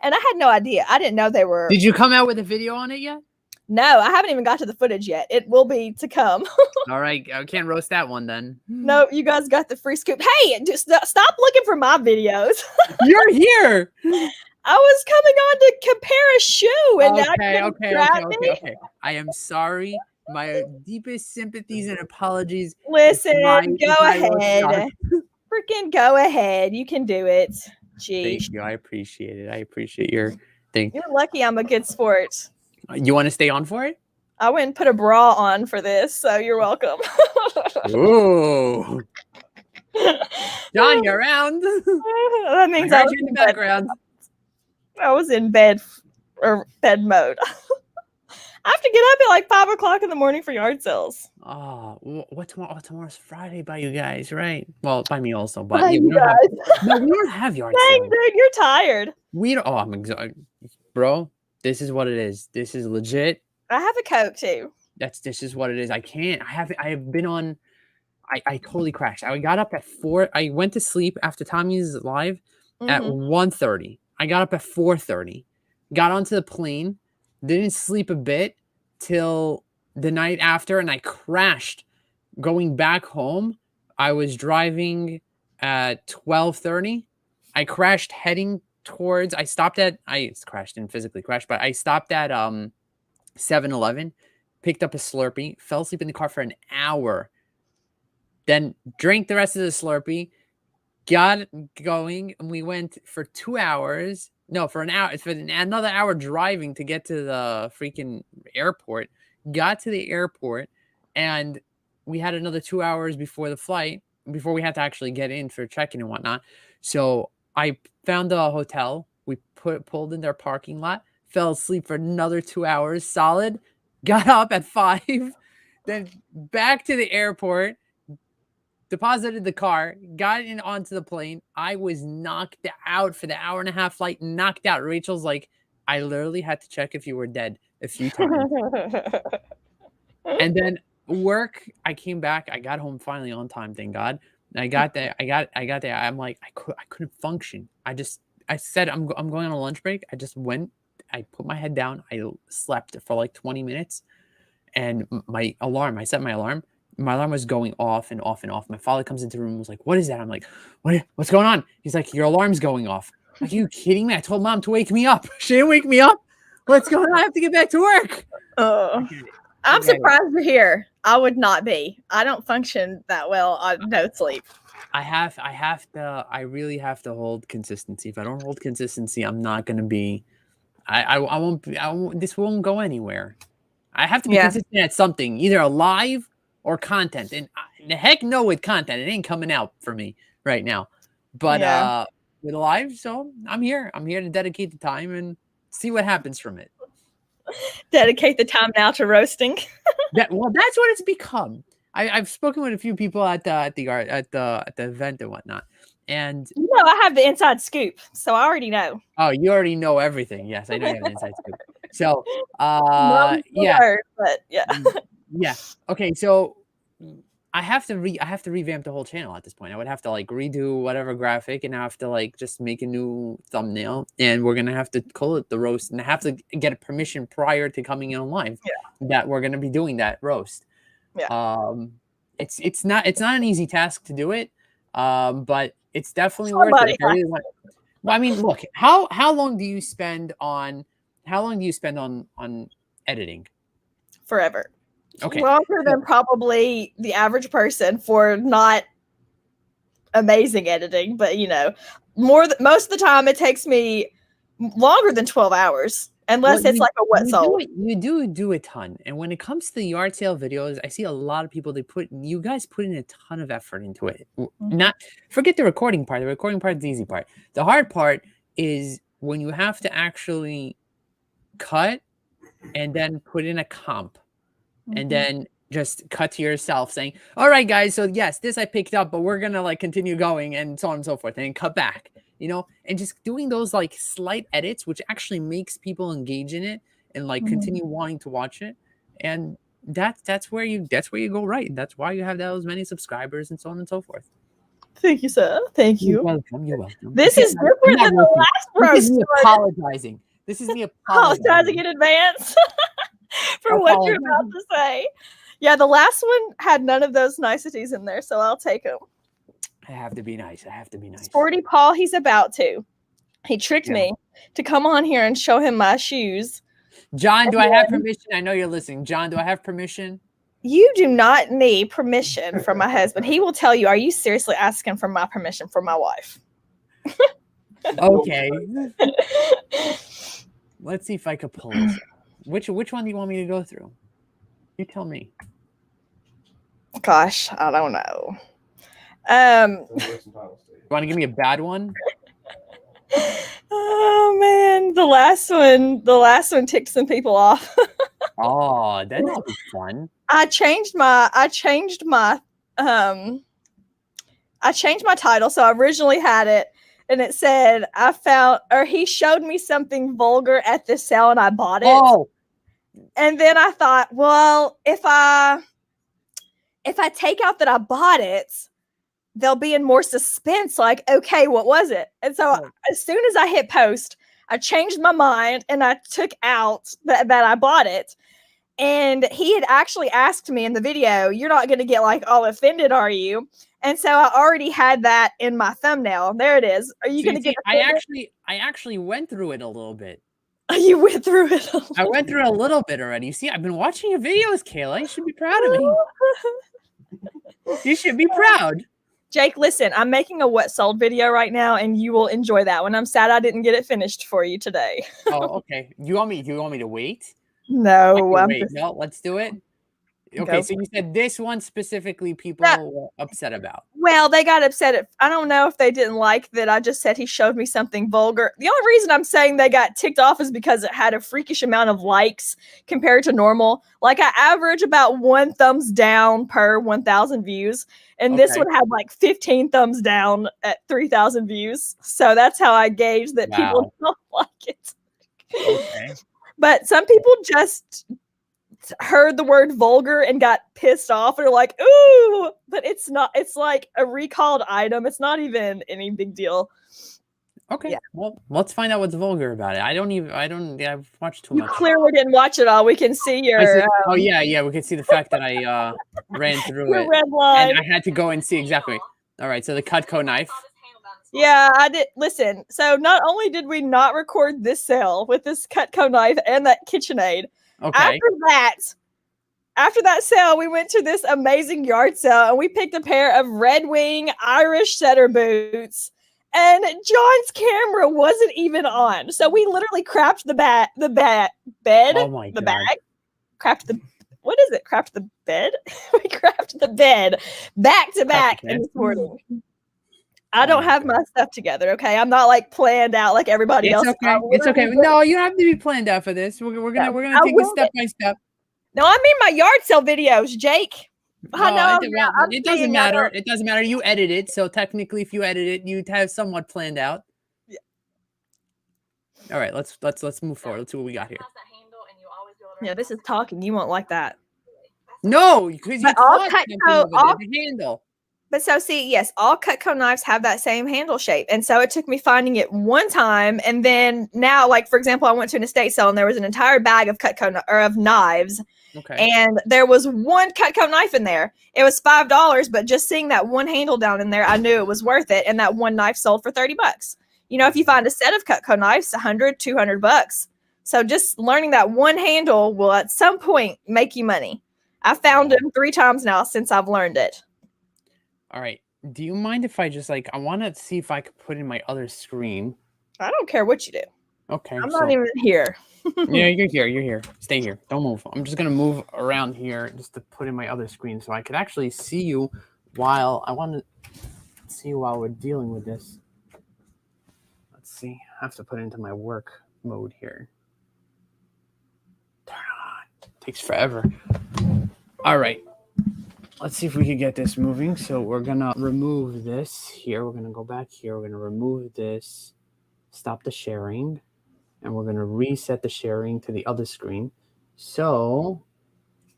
And I had no idea. I didn't know they were. Did you come out with a video on it yet? No, I haven't even got to the footage yet. It will be to come. All right. I can't roast that one then. No, you guys got the free scoop. Hey, just stop looking for my videos. You're here. I was coming on to compare a shoe, and okay. I am sorry. My deepest sympathies and apologies. Listen, go ahead. Freaking go ahead. You can do it. Jeez. Thank you. I appreciate it. I appreciate your thing. You're lucky I'm a good sport. You want to stay on for it? I went and put a bra on for this, so you're welcome. Ooh. John, you're around. That means I I heard was you in the in bed. background. I was in bed or bed mode. I have to get up at like 5 o'clock in the morning for yard sales. Oh, what tomorrow? Oh, tomorrow's Friday by you guys, right? Well, by me also, but By yeah, we you don't have. guys. No, we don't have yard Dang, sales. dude, you're tired. We don't. Oh, I'm exhausted, bro. This is what it is. This is legit. I have a Coke too. This is what it is. I can't. I have been on. I totally crashed. I got up at 4. I went to sleep after Tommy's live at 1:30. I got up at 4:30. Got onto the plane. Didn't sleep a bit till the night after, and I crashed going back home. I was driving at 12:30. I crashed heading towards. I crashed, didn't physically crash, but I stopped at 7-Eleven, picked up a Slurpee, fell asleep in the car for an hour, then drank the rest of the Slurpee, got going, and we went for 2 hours. No, for an hour, for another hour driving to get to the freaking airport. Got to the airport, and we had another 2 hours before the flight, before we had to actually get in for check-in and whatnot. So I found a hotel. We pulled in their parking lot, fell asleep for another 2 hours solid, got up at 5, then back to the airport, deposited the car, got in onto the plane. I was knocked out for the hour-and-a-half flight, knocked out. Rachel's like, I literally had to check if you were dead a few times. And then work, I came back. I got home finally on time, thank God. I got there. I'm like, I couldn't function. I said, I'm going on a lunch break. I just went. I put my head down. I slept for like 20 minutes. And I set my alarm. My alarm was going off and off and off. My father comes into the room and was like, what is that? I'm like, what's going on? He's like, your alarm's going off. I'm like, are you kidding me? I told mom to wake me up. She didn't wake me up. What's going on? I have to get back to work. I'm surprised to hear. I would not be. I don't function that well on no sleep. I really have to hold consistency. If I don't hold consistency, I'm not going to be, I won't, this won't go anywhere. I have to be consistent at something, either a live or content. And the heck no with content. It ain't coming out for me right now. But with live, so I'm here. I'm here to dedicate the time and see what happens from it. Dedicate the time now to roasting. That's what it's become. I've spoken with a few people at the event and whatnot. And I have the inside scoop, so I already know. Oh, you already know everything. Yes, I know you have an inside scoop. So, yeah. Okay, so I have to revamp the whole channel at this point. I would have to like redo whatever graphic, and I have to like just make a new thumbnail, and we're gonna have to call it the roast, and I have to get a permission prior to coming on live that we're gonna be doing that roast. Yeah. It's not an easy task to do it, but it's definitely worth it. Well, I mean, look, how long do you spend on editing? Forever. Okay. Longer than probably the average person for not amazing editing, but most of the time it takes me longer than 12 hours. Unless it's like a wet soul. You do a ton. And when it comes to the yard sale videos, I see a lot of people, you guys put in a ton of effort into it. Not forget the recording part. The recording part is the easy part. The hard part is when you have to actually cut and then put in a comp and then just cut to yourself saying, all right, guys, so yes, this I picked up, but we're going to like continue going and so on and so forth, and cut back. And just doing those like slight edits, which actually makes people engage in it and like continue wanting to watch it. And that's where you go right. That's why you have those many subscribers and so on and so forth. Thank you, sir. Thank you. You're welcome. This is different than the last roast. This is me apologizing. This is me apologizing in advance for what you're about to say. Yeah, the last one had none of those niceties in there, so I'll take them. I have to be nice. Sporty Paul, he's about to. He tricked me to come on here and show him my shoes. John, do I have permission? I know you're listening. John, do I have permission? You do not need permission from my husband. He will tell you, are you seriously asking for my permission from my wife? Okay. Let's see if I could pull this. Which one do you want me to go through? You tell me. Gosh, I don't know. There's some titles to you. You want to give me a bad one? Oh man, the last one ticked some people off. Oh, that'll be fun. I changed my title. So I originally had it and it said he showed me something vulgar at the sale and I bought it. Oh, And then I thought, well, if I take out that I bought it, they'll be in more suspense. Like, okay, what was it? And so as soon as I hit post, I changed my mind and I took out that I bought it. And he had actually asked me in the video, you're not going to get like all offended, are you? And so I already had that in my thumbnail. There it is. Are you going to get offended? I actually went through it a little bit. You went through it. I went through it a little bit already. You see, I've been watching your videos, Kayla. You should be proud of me. You should be proud. Jake, listen, I'm making a what sold video right now, and you will enjoy that one. I'm sad I didn't get it finished for you today. Oh, okay. Do you want me to wait? No, wait. No, let's do it. Okay, so you said this one specifically people were upset about. Well, they got upset. I don't know if they didn't like that I just said he showed me something vulgar. The only reason I'm saying they got ticked off is because it had a freakish amount of likes compared to normal. Like I average about 1 thumbs down per 1,000 views. And this one had like 15 thumbs down at 3,000 views. So that's how I gauge that people don't like it. Okay. But some people just heard the word vulgar and got pissed off and are like, ooh, but it's not, it's like a recalled item. It's not even any big deal. Okay. Yeah. Well, let's find out what's vulgar about it. I've watched too much. You clearly didn't watch it all. We can see your oh yeah, we can see the fact that I ran through your it. red line. And I had to go and see exactly. All right, so the Cutco knife. Yeah, I did. Listen, so not only did we not record this sale with this Cutco knife and that KitchenAid, okay. After that sale, we went to this amazing yard sale and we picked a pair of Red Wing Irish setter boots. And John's camera wasn't even on. So we literally crapped the bed. Oh my God. The bag. Crapped the, what is it? Crapped the bed? We crapped the bed back to back in this morning. I don't have my stuff together, okay? I'm not like planned out like everybody else. Okay. It's okay. No, you don't have to be planned out for this. We're gonna take it step by step. No, I mean my yard sale videos, Jake. It doesn't matter. It doesn't matter. You edit it, so technically, if you edit it, you'd have somewhat planned out. Yeah. All right, let's move forward. Let's see what we got here. Yeah, this is talking. You won't like that. No, because you all Cutco, handle. But so see, yes, all Cutco knives have that same handle shape. And so it took me finding it one time. And then now, like, for example, I went to an estate sale and there was an entire bag of of knives. Okay. And there was one Cutco knife in there. It was $5, but just seeing that one handle down in there, I knew it was worth it. And that one knife sold for $30. You know, if you find a set of Cutco knives, $100, $200. So just learning that one handle will at some point make you money. I found them 3 times now since I've learned it. All right. Do you mind if I just I want to see if I could put in my other screen? I don't care what you do. Okay. I'm not even here. Yeah, you're here. You're here. Stay here. Don't move. I'm just going to move around here just to put in my other screen so I could actually see you while while we're dealing with this. Let's see. I have to put it into my work mode here. Turn on. Takes forever. All right. Let's see if we can get this moving. So we're going to remove this here. We're going to go back here. We're going to remove this, stop the sharing, and we're going to reset the sharing to the other screen so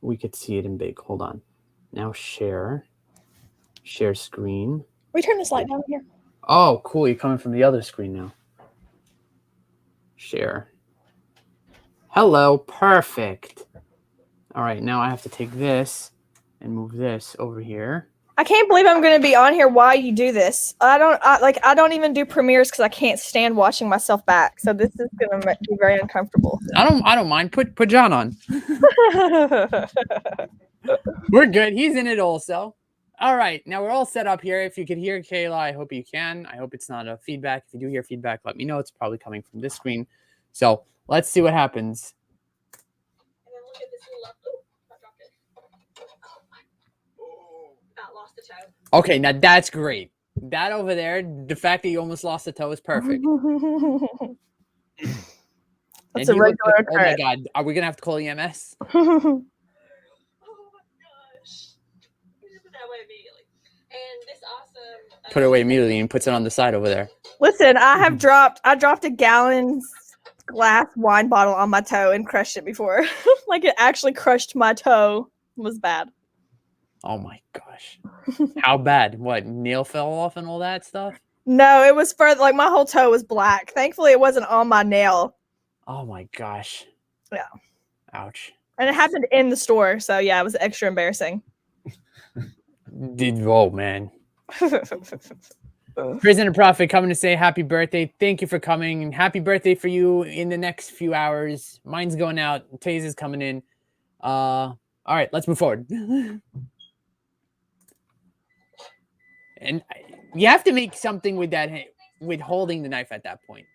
we could see it in big. Hold on. Now share screen. We turn this light down here. Oh, cool. You're coming from the other screen now. Share. Hello. Perfect. All right. Now I have to take this and move this over here. I can't believe I'm going to be on here while you do this. I don't even do premieres because I can't stand watching myself back. So this is going to be very uncomfortable. I don't mind. Put John on. We're good. He's in it also. All right. Now we're all set up here. If you could hear Kayla, I hope you can. I hope it's not a feedback. If you do hear feedback, let me know. It's probably coming from this screen. So let's see what happens. And then look at this little I dropped it. Oh, lost the toe. Okay, now that's great. That over there, the fact that you almost lost the toe is perfect. That's And a he looked regular like, oh my occurrence. God, are we going to have to call EMS? Oh my gosh. Put that away immediately. And this awesome. Put it away immediately and puts it on the side over there. Listen, I dropped a gallon's glass wine bottle on my toe and crushed it before. Like it actually crushed my toe. It was bad. Oh my gosh. How bad? What, nail fell off and all that stuff? No, it was further, like my whole toe was black. Thankfully it wasn't on my nail. Oh my gosh. Yeah. Ouch. And it happened in the store, so yeah, it was extra embarrassing. Oh man. Prison and Prophet coming to say happy birthday. Thank you for coming. And happy birthday for you in the next few hours. Mine's going out. Taze is coming in. All right, let's move forward. And you have to make something with that, with holding the knife at that point.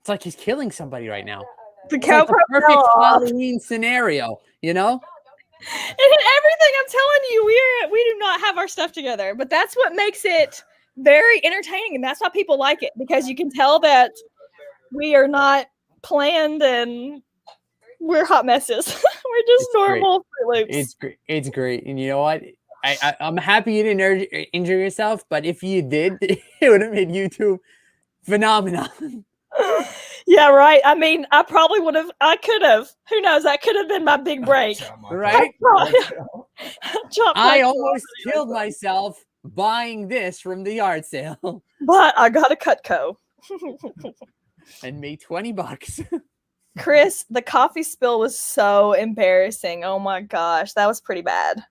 It's like he's killing somebody right now. The It's like the GoPro perfect fell off. Halloween scenario, you know? And everything, I'm telling you, we do not have our stuff together, but that's what makes it very entertaining, and that's why people like it, because you can tell that we are not planned and we're hot messes. We're just It's great. normal Fruit Loops. It's great. It's great. And you know what? I'm happy you didn't injure yourself, but if you did, it would have made YouTube phenomenal. Yeah, right. I mean, I probably would have. I could have. Who knows? That could have been my big break. Right? I I almost killed myself buying this from the yard sale but I got a Cutco. and made $20. Chris, the coffee spill was so embarrassing. Oh my gosh, that was pretty bad.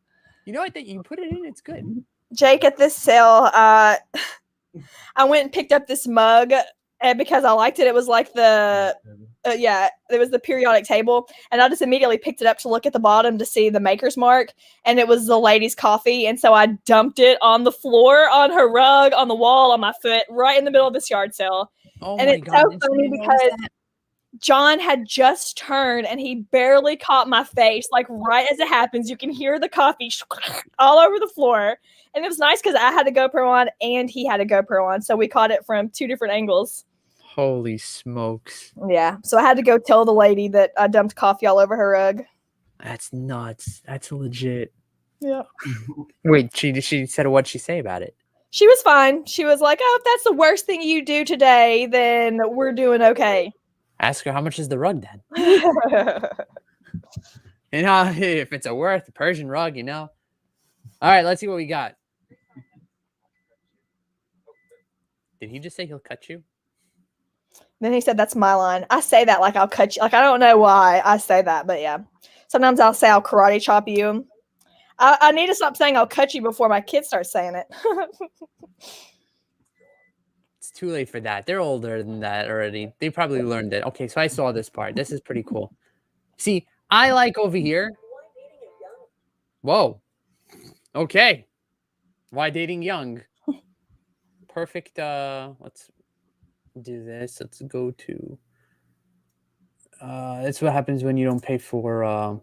You know what? That you put it in, it's good. Jake, at this sale, I went and picked up this mug, and because I liked it, it was like the it was the periodic table, and I just immediately picked it up to look at the bottom to see the maker's mark, and it was the lady's coffee, and so I dumped it on the floor, on her rug, on the wall, on my foot, right in the middle of this yard sale. Oh And my it's God. so didn't funny you notice because that? John had just turned and he barely caught my face. Like right as it happens, you can hear the coffee all over the floor. And it was nice because I had a GoPro on and he had a GoPro on. So we caught it from two different angles. Holy smokes. Yeah. So I had to go tell the lady that I dumped coffee all over her rug. That's nuts. That's legit. Yeah. Wait, she said what'd she say about it? She was fine. She was like, oh, if that's the worst thing you do today, then we're doing okay. Ask her how much is the rug then? You know, if it's a worth Persian rug, you know. All right, let's see what we got. Did he just say he'll cut you? Then he said, that's my line. I say that like I'll cut you. Like, I don't know why I say that, but yeah. Sometimes I'll say I'll karate chop you. I need to stop saying I'll cut you before my kids start saying it. It's too late for that. They're older than that already. They probably learned it. Okay, so I saw this part. This is pretty cool. See, I like over here. Whoa. Okay. Why dating young? Perfect. Let's do this. Let's go to. That's what happens when you don't pay for.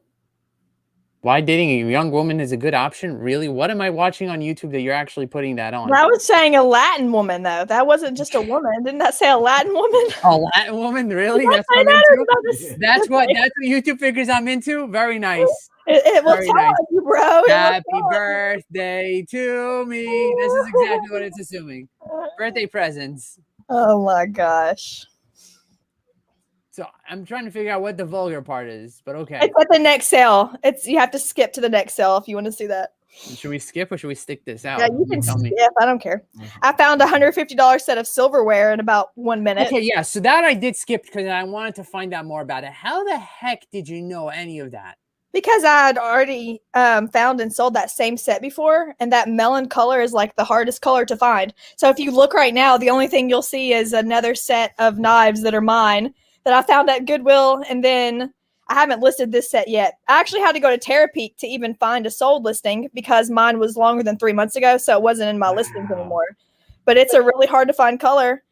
Why dating a young woman is a good option? Really? What am I watching on YouTube that you're actually putting that on? I was saying a Latin woman, though. That wasn't just a woman. Didn't that say a Latin woman? A Latin woman? Really? Did I That's say what I'm that or into? did I just- That's what YouTube figures I'm into. Very nice. It will Very tell nice. you, bro. It will Happy tell you. birthday to me. This is exactly what it's assuming. Birthday presents. Oh my gosh. So I'm trying to figure out what the vulgar part is, but okay. It's at the next sale. You have to skip to the next sale if you want to see that. Should we skip or should we stick this out? Yeah, you can tell skip. me. I don't care. I found a $150 set of silverware in about 1 minute. Okay, yeah. So that I did skip because I wanted to find out more about it. How the heck did you know any of that? Because I had already found and sold that same set before, and that melon color is like the hardest color to find. So if you look right now, the only thing you'll see is another set of knives that are mine, that I found at Goodwill, and then I haven't listed this set yet. I actually had to go to Terapeak to even find a sold listing because mine was longer than 3 months ago, so it wasn't in my listings anymore. But it's a really hard to find color.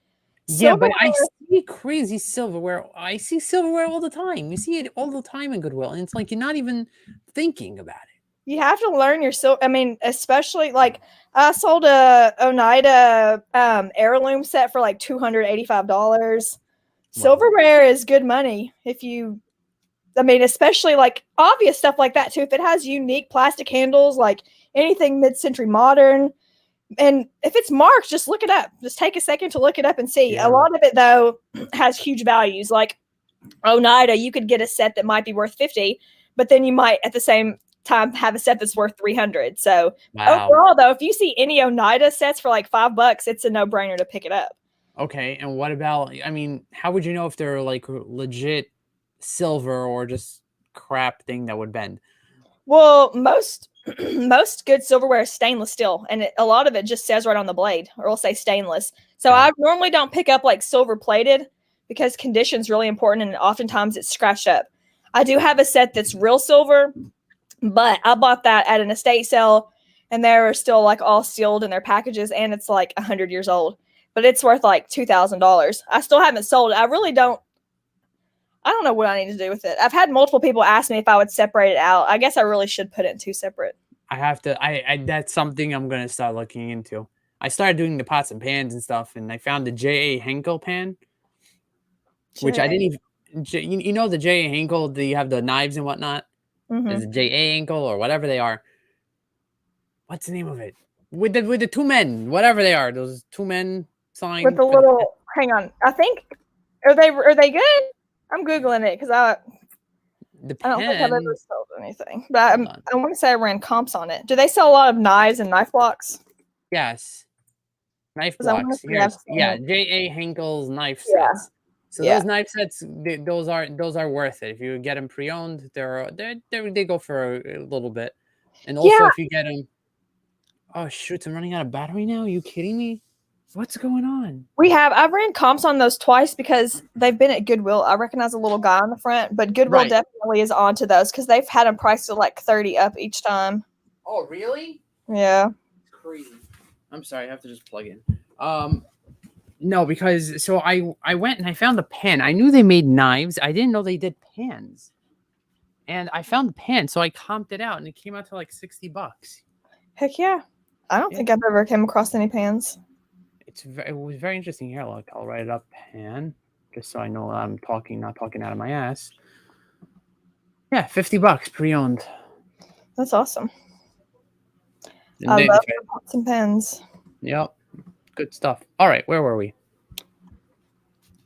Yeah, but I see crazy silverware. I see silverware all the time. You see it all the time in Goodwill, and it's like you're not even thinking about it. You have to learn your I mean, especially like I sold a Oneida heirloom set for like $285. Silverware is good money if you. I mean, especially like obvious stuff like that too. If it has unique plastic handles, like anything mid-century modern, and if it's marked, just look it up. Just take a second to look it up and see. Yeah. A lot of it though has huge values. Like Oneida, you could get a set that might be worth 50, but then you might at the same time have a set that's worth 300. So overall, though, if you see any Oneida sets for like $5, it's a no-brainer to pick it up. Okay, and what about? I mean, how would you know if they're like legit silver or just crap thing that would bend? Well, most good silverware is stainless steel, and a lot of it just says right on the blade, or it'll say stainless. So I normally don't pick up like silver plated because condition's really important, and oftentimes it's scratched up. I do have a set that's real silver, but I bought that at an estate sale, and they're still like all sealed in their packages, and it's like 100 years old, but it's worth like $2,000. I still haven't sold it. I don't know what I need to do with it. I've had multiple people ask me if I would separate it out. I guess I really should put it in two separate. I have to. I that's something I'm gonna start looking into. I started doing the pots and pans and stuff, and I found the J.A. Henkel pan, which I didn't even. You know the J.A. Henkel. You have the knives and whatnot. There's a J.A. Henkel or whatever they are. What's the name of it? With the two men, whatever they are, those two men sign with the little. Hang on, I think are they good? I'm googling it because I don't think I've ever sold anything, but I want to say I ran comps on it. Do they sell a lot of knives and knife blocks? Yes, knife blocks. Yeah, J.A. Henkel's knife sets. Yeah. So those knife sets, those are worth it. If you get them pre-owned, they go for a little bit. And also, if you get them, oh shoot, I'm running out of battery now. Are you kidding me? What's going on? I've ran comps on those twice because they've been at Goodwill. I recognize a little guy on the front, but Goodwill definitely is onto those because they've had them priced to like 30 up each time. Oh, really? Yeah. It's crazy. I'm sorry, I have to just plug in. No, because so I went and I found the pan. I knew they made knives. I didn't know they did pans. And I found the pan, so I comped it out, and it came out to like $60. Heck yeah! I don't think I've ever came across any pans. It was very interesting. Here, look, I'll write it up. Pan, just so I know I'm not talking out of my ass. Yeah, $50 pre-owned. That's awesome. I love pots and pans. Yep, good stuff. All right, where were we?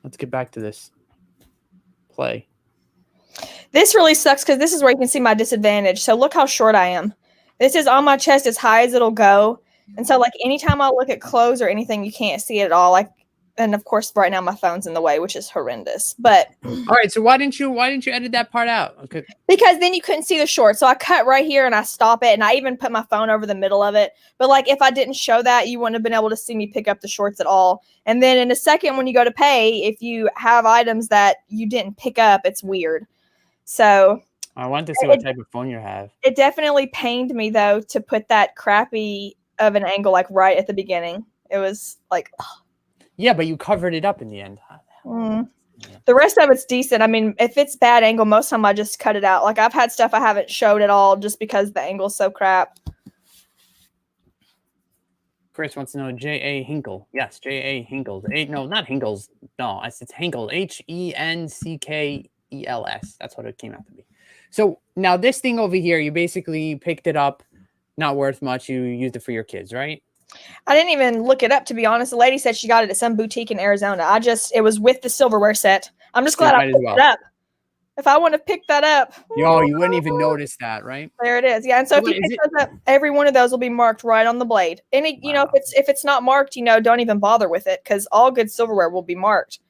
Let's get back to this. Play. This really sucks because this is where you can see my disadvantage. So look how short I am. This is on my chest as high as it'll go. And so like anytime I look at clothes or anything, you can't see it at all. Like, and of course right now my phone's in the way, which is horrendous. But all right, so why didn't you edit that part out? Okay. Because then you couldn't see the short. So I cut right here and I stop it, and I even put my phone over the middle of it. But like if I didn't show that, you wouldn't have been able to see me pick up the shorts at all. And then in a second, when you go to pay, if you have items that you didn't pick up, it's weird. So I wanted to see what type of phone you have. It definitely pained me though to put that crappy of an angle like right at the beginning. It was like, yeah, but you covered it up in the end. The rest of it's decent. I mean, if it's bad angle, most of the time I just cut it out. Like I've had stuff I haven't showed at all just because the angle's so crap. Chris wants to know J.A. Hinkle. Yes, J.A. Hinkle. No, not Hinkles. No, it's Hinkle. Henkels. That's what it came out to be. So now this thing over here, you basically picked it up. Not worth much. You used it for your kids, right? I didn't even look it up, to be honest. The lady said she got it at some boutique in Arizona. It was with the silverware set. I'm just glad I picked it up. If I wouldn't have picked that up. Yo, you wouldn't even notice that, right? There it is. Yeah. And so if you pick those up, every one of those will be marked right on the blade. And you know, if it's not marked, don't even bother with it because all good silverware will be marked.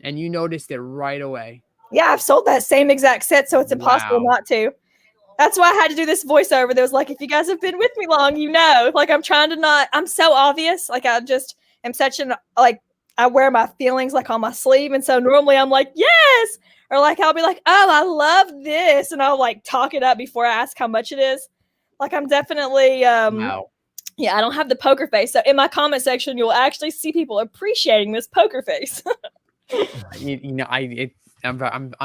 And you noticed it right away. Yeah, I've sold that same exact set, so it's impossible not to. That's why I had to do this voiceover. There was like, if you guys have been with me long, like I'm trying to not, I'm so obvious. Like I just am such an, like, I wear my feelings like on my sleeve. And so normally I'm like, yes. Or like I'll be like, oh, I love this. And I'll like talk it up before I ask how much it is. Like I'm definitely Wow. yeah, I don't have the poker face. So in my comment section, you'll actually see people appreciating this poker face. I'm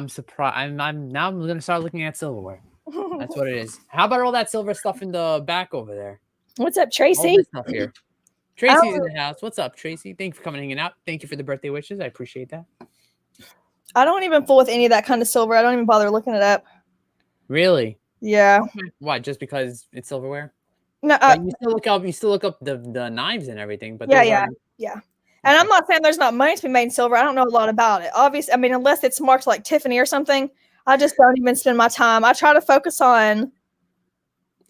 surprised. I'm gonna start looking at silverware. That's what it is. How about all that silver stuff in the back over there? What's up, All Tracy? this stuff here. Tracy's in the house. What's up, Tracy? Thank you for coming and hanging out. Thank you for the birthday wishes. I appreciate that. I don't even fool with any of that kind of silver. I don't even bother looking it up. Really? Yeah. What? Just because it's silverware? No. You still look up the knives and everything. But yeah. And I'm not saying there's not money to be made in silver. I don't know a lot about it. Obviously, I mean, unless it's marked like Tiffany or something, I just don't even spend my time. I try to focus on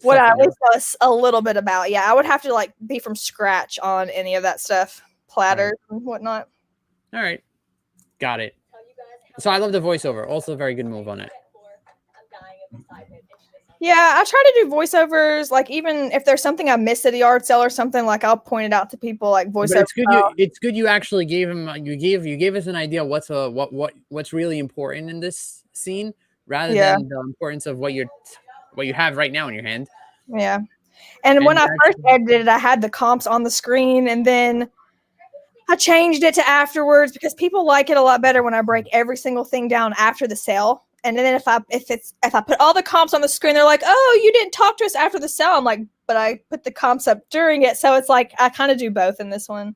what I at least know a little bit about. Yeah, I would have to like be from scratch on any of that stuff, platters and whatnot. All right, got it. So I love the voiceover. Also, a very good move on it. Yeah, I try to do voiceovers. Like even if there's something I missed at a yard sale or something, like I'll point it out to people. Like voiceover. But it's good. You actually gave him. You gave us an idea what's really important in this scene, rather than the importance of what you have right now in your hand. Yeah, and when I first edited it, I had the comps on the screen, and then I changed it to afterwards because people like it a lot better when I break every single thing down after the sale. And then if I put all the comps on the screen, they're like, "Oh, you didn't talk to us after the sale." I'm like, "But I put the comps up during it." So it's like I kind of do both in this one.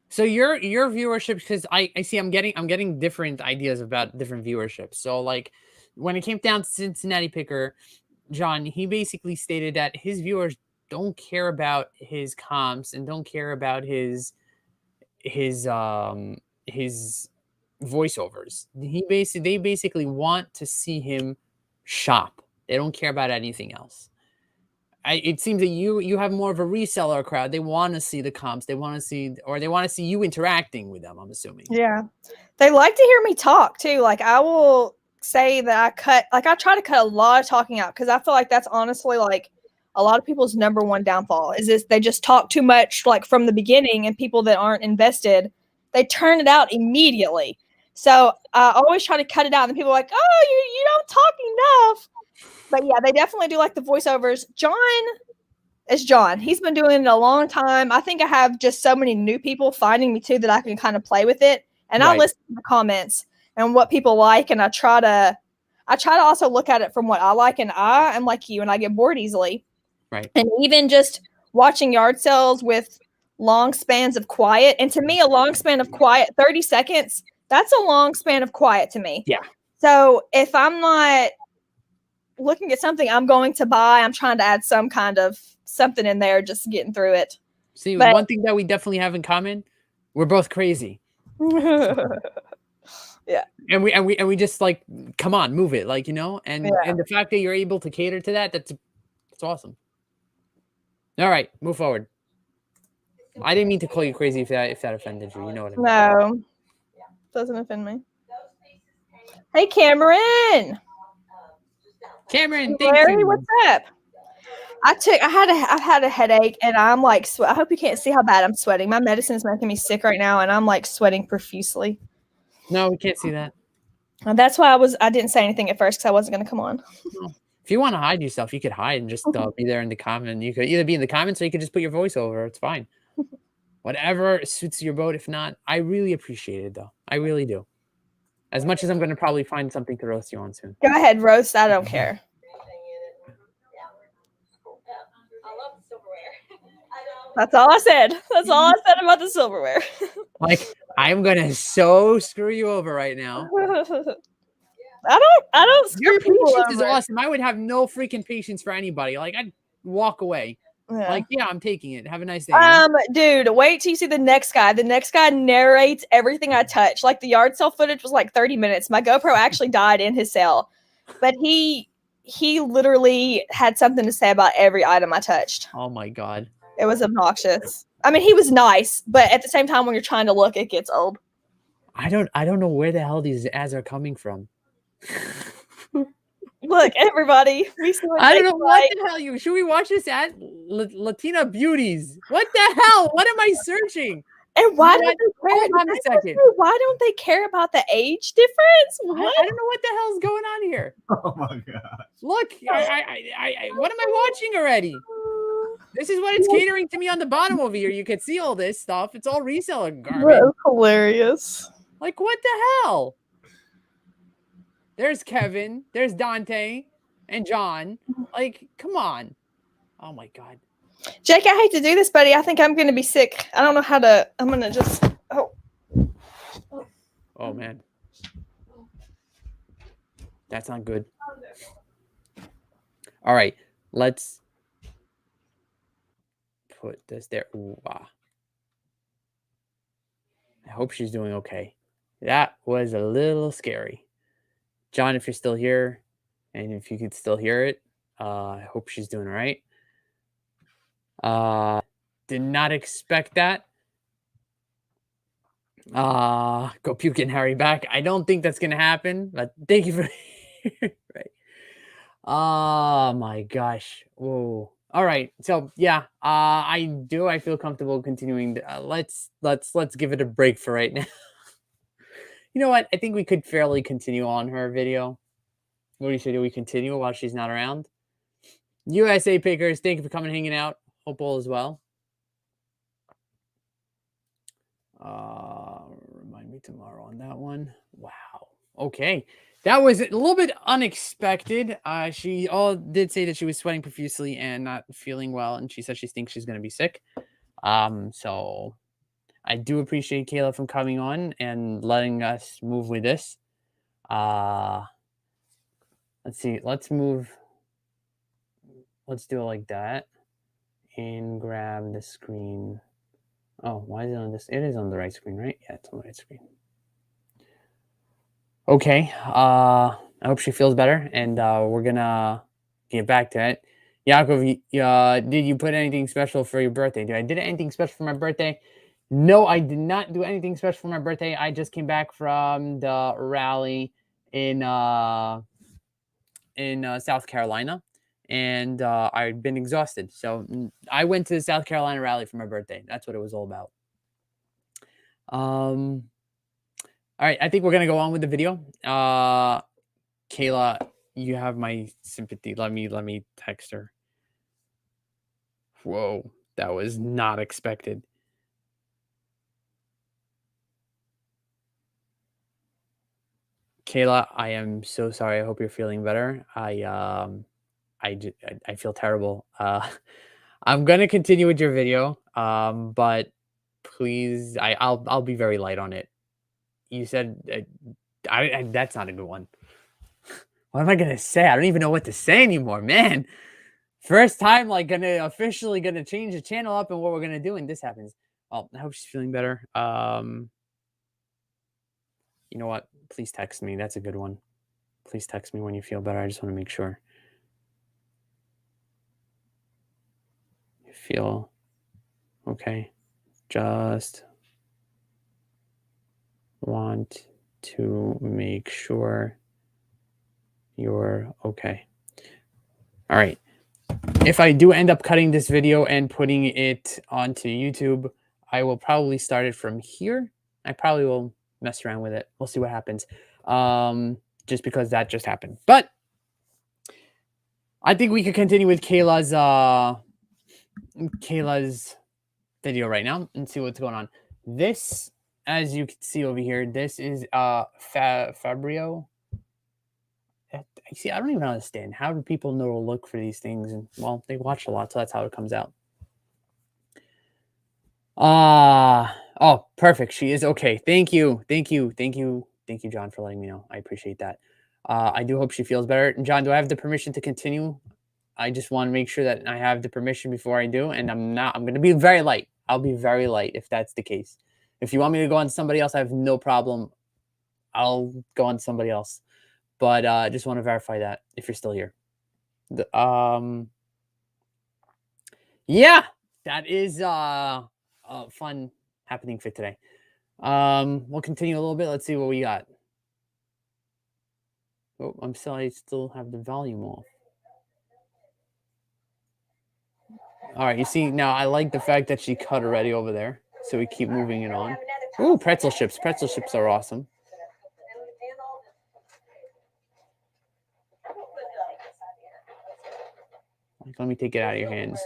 So your viewership, because I see I'm getting different ideas about different viewerships. So like when it came down to Cincinnati Picker, John, he basically stated that his viewers don't care about his comps and don't care about his voiceovers. They basically want to see him shop. They don't care about anything else. It seems that you have more of a reseller crowd. They want to see the comps. They want to see you interacting with them, I'm assuming. Yeah. They like to hear me talk too. Like I will say that I try to cut a lot of talking out because I feel like that's honestly like a lot of people's number one downfall is this they just talk too much like from the beginning, and people that aren't invested, they turn it out immediately. So I always try to cut it out, and people are like, "Oh, you don't talk enough." But yeah, they definitely do like the voiceovers. John is John. He's been doing it a long time. I think I have just so many new people finding me too that I can kind of play with it. And I listen to the comments and what people like, and I try to also look at it from what I like. And I am like you, and I get bored easily. Right. And even just watching yard sales with long spans of quiet, and to me, a long span of quiet, 30 seconds, that's a long span of quiet to me. Yeah. So if I'm not looking at something I'm going to buy, I'm trying to add some kind of something in there, just getting through it. See, one thing that we definitely have in common, we're both crazy. Yeah. And we just like, come on, move it, like, and the fact that you're able to cater to that's awesome. All right, move forward. I didn't mean to call you crazy if that offended you. You know what I mean? No, doesn't offend me. Hey, Cameron. Cameron, Larry, what's up? I've had a headache, and I'm like, I hope you can't see how bad I'm sweating. My medicine is making me sick right now, and I'm like sweating profusely. No, we can't see that. And that's why I didn't say anything at first because I wasn't going to come on. No. If you want to hide yourself, you could hide and just be there in the comment. You could either be in the comments or you could just put your voice over. It's fine. Whatever suits your boat. If not, I really appreciate it, though. I really do. As much as I'm going to probably find something to roast you on soon. Go ahead, roast. I don't care. That's all I said. That's all I said about the silverware. Like, I'm going to so screw you over right now. I don't screw Your people patience over. is awesome. I would have no freaking patience for anybody. Like, I'd walk away. Yeah. Like, yeah, I'm taking it. Have a nice day. Dude, wait till you see the next guy. The next guy narrates everything I touch. Like the yard sale footage was like 30 minutes. My GoPro actually died in his sale, but he literally had something to say about every item I touched. Oh my God. It was obnoxious. I mean, he was nice, but at the same time, when you're trying to look, it gets old. I don't know where the hell these ads are coming from. Look, everybody, we see what I don't know what the hell should we watch this ad? Latina beauties. What the hell? What am I searching? And why You know don't they care? Hold on a I was gonna second. say, why don't they care about the age difference? I What? don't know what the hell's going on here. Oh my god. Look, what am I watching already? This is what it's catering to me on the bottom over here. You can see all this stuff. It's all reseller garbage. That is hilarious. Like, what the hell? There's Kevin. There's Dante and John. Like, come on. Oh, my God. Jake, I hate to do this, buddy. I think I'm going to be sick. I don't know how to. I'm going to just. Oh. Oh, man. That's not good. All right. Let's put this there. Ooh, ah. I hope she's doing okay. That was a little scary. John, if you're still here, and if you could still hear it, I hope she's doing all right. Did not expect that. Go puke and Harry back. I don't think that's gonna happen, but thank you for right. Oh my gosh. Whoa. All right. So yeah, I feel comfortable continuing. Let's give it a break for right now. You know what? I think we could fairly continue on her video. What do you say? Do we continue while she's not around? USA Pickers, thank you for coming and hanging out. Hope all is well. Remind me tomorrow on that one. Wow. Okay. That was a little bit unexpected. She did say that she was sweating profusely and not feeling well, and she said she thinks she's going to be sick. So I do appreciate Kayla from coming on and letting us move with this. Let's see. Let's move. Let's do it like that and grab the screen. Oh, why is it on this? It is on the right screen, right? Yeah, it's on the right screen. Okay. I hope she feels better, and we're gonna get back to it. Yakov, did you put anything special for your birthday? Did I did anything special for my birthday? No, I did not do anything special for my birthday. I just came back from the rally in South Carolina, and I've been exhausted. So I went to the South Carolina rally for my birthday. That's what it was all about. All right, I think we're gonna go on with the video. Kayla, you have my sympathy. Let me text her. Whoa, that was not expected. Kayla, I am so sorry. I hope you're feeling better. I feel terrible. I'm gonna continue with your video. But please, I'll be very light on it. You said that's not a good one. What am I gonna say? I don't even know what to say anymore, man. First time, like, officially gonna change the channel up and what we're gonna do, and this happens. Well, I hope she's feeling better. You know what? Please text me. That's a good one. Please text me when you feel better. I just want to make sure you feel okay. Just want to make sure you're okay. All right. If I do end up cutting this video and putting it onto YouTube, I will probably start it from here. I probably will mess around with it. We'll see what happens. Just because that just happened. But I think we could continue with Kayla's video right now and see what's going on. This, as you can see over here, this is Fabrio. See, I don't even understand. How do people know to look for these things? And well, they watch a lot, so that's how it comes out. Oh, perfect. She is okay. Thank you, John, for letting me know. I appreciate that. I do hope she feels better. And John, do I have the permission to continue? I just want to make sure that I have the permission before I do, and I'm going to be very light. I'll be very light if that's the case. If you want me to go on to somebody else, I have no problem. I'll go on to somebody else. But I just want to verify that if you're still here. Yeah, that is fun happening for today. We'll continue a little bit. Let's see what we got. Oh, I still have the volume off. All right, you see, now I like the fact that she cut already over there. So we keep moving it on. Ooh, pretzel chips. Pretzel chips are awesome. Let me take it out of your hands.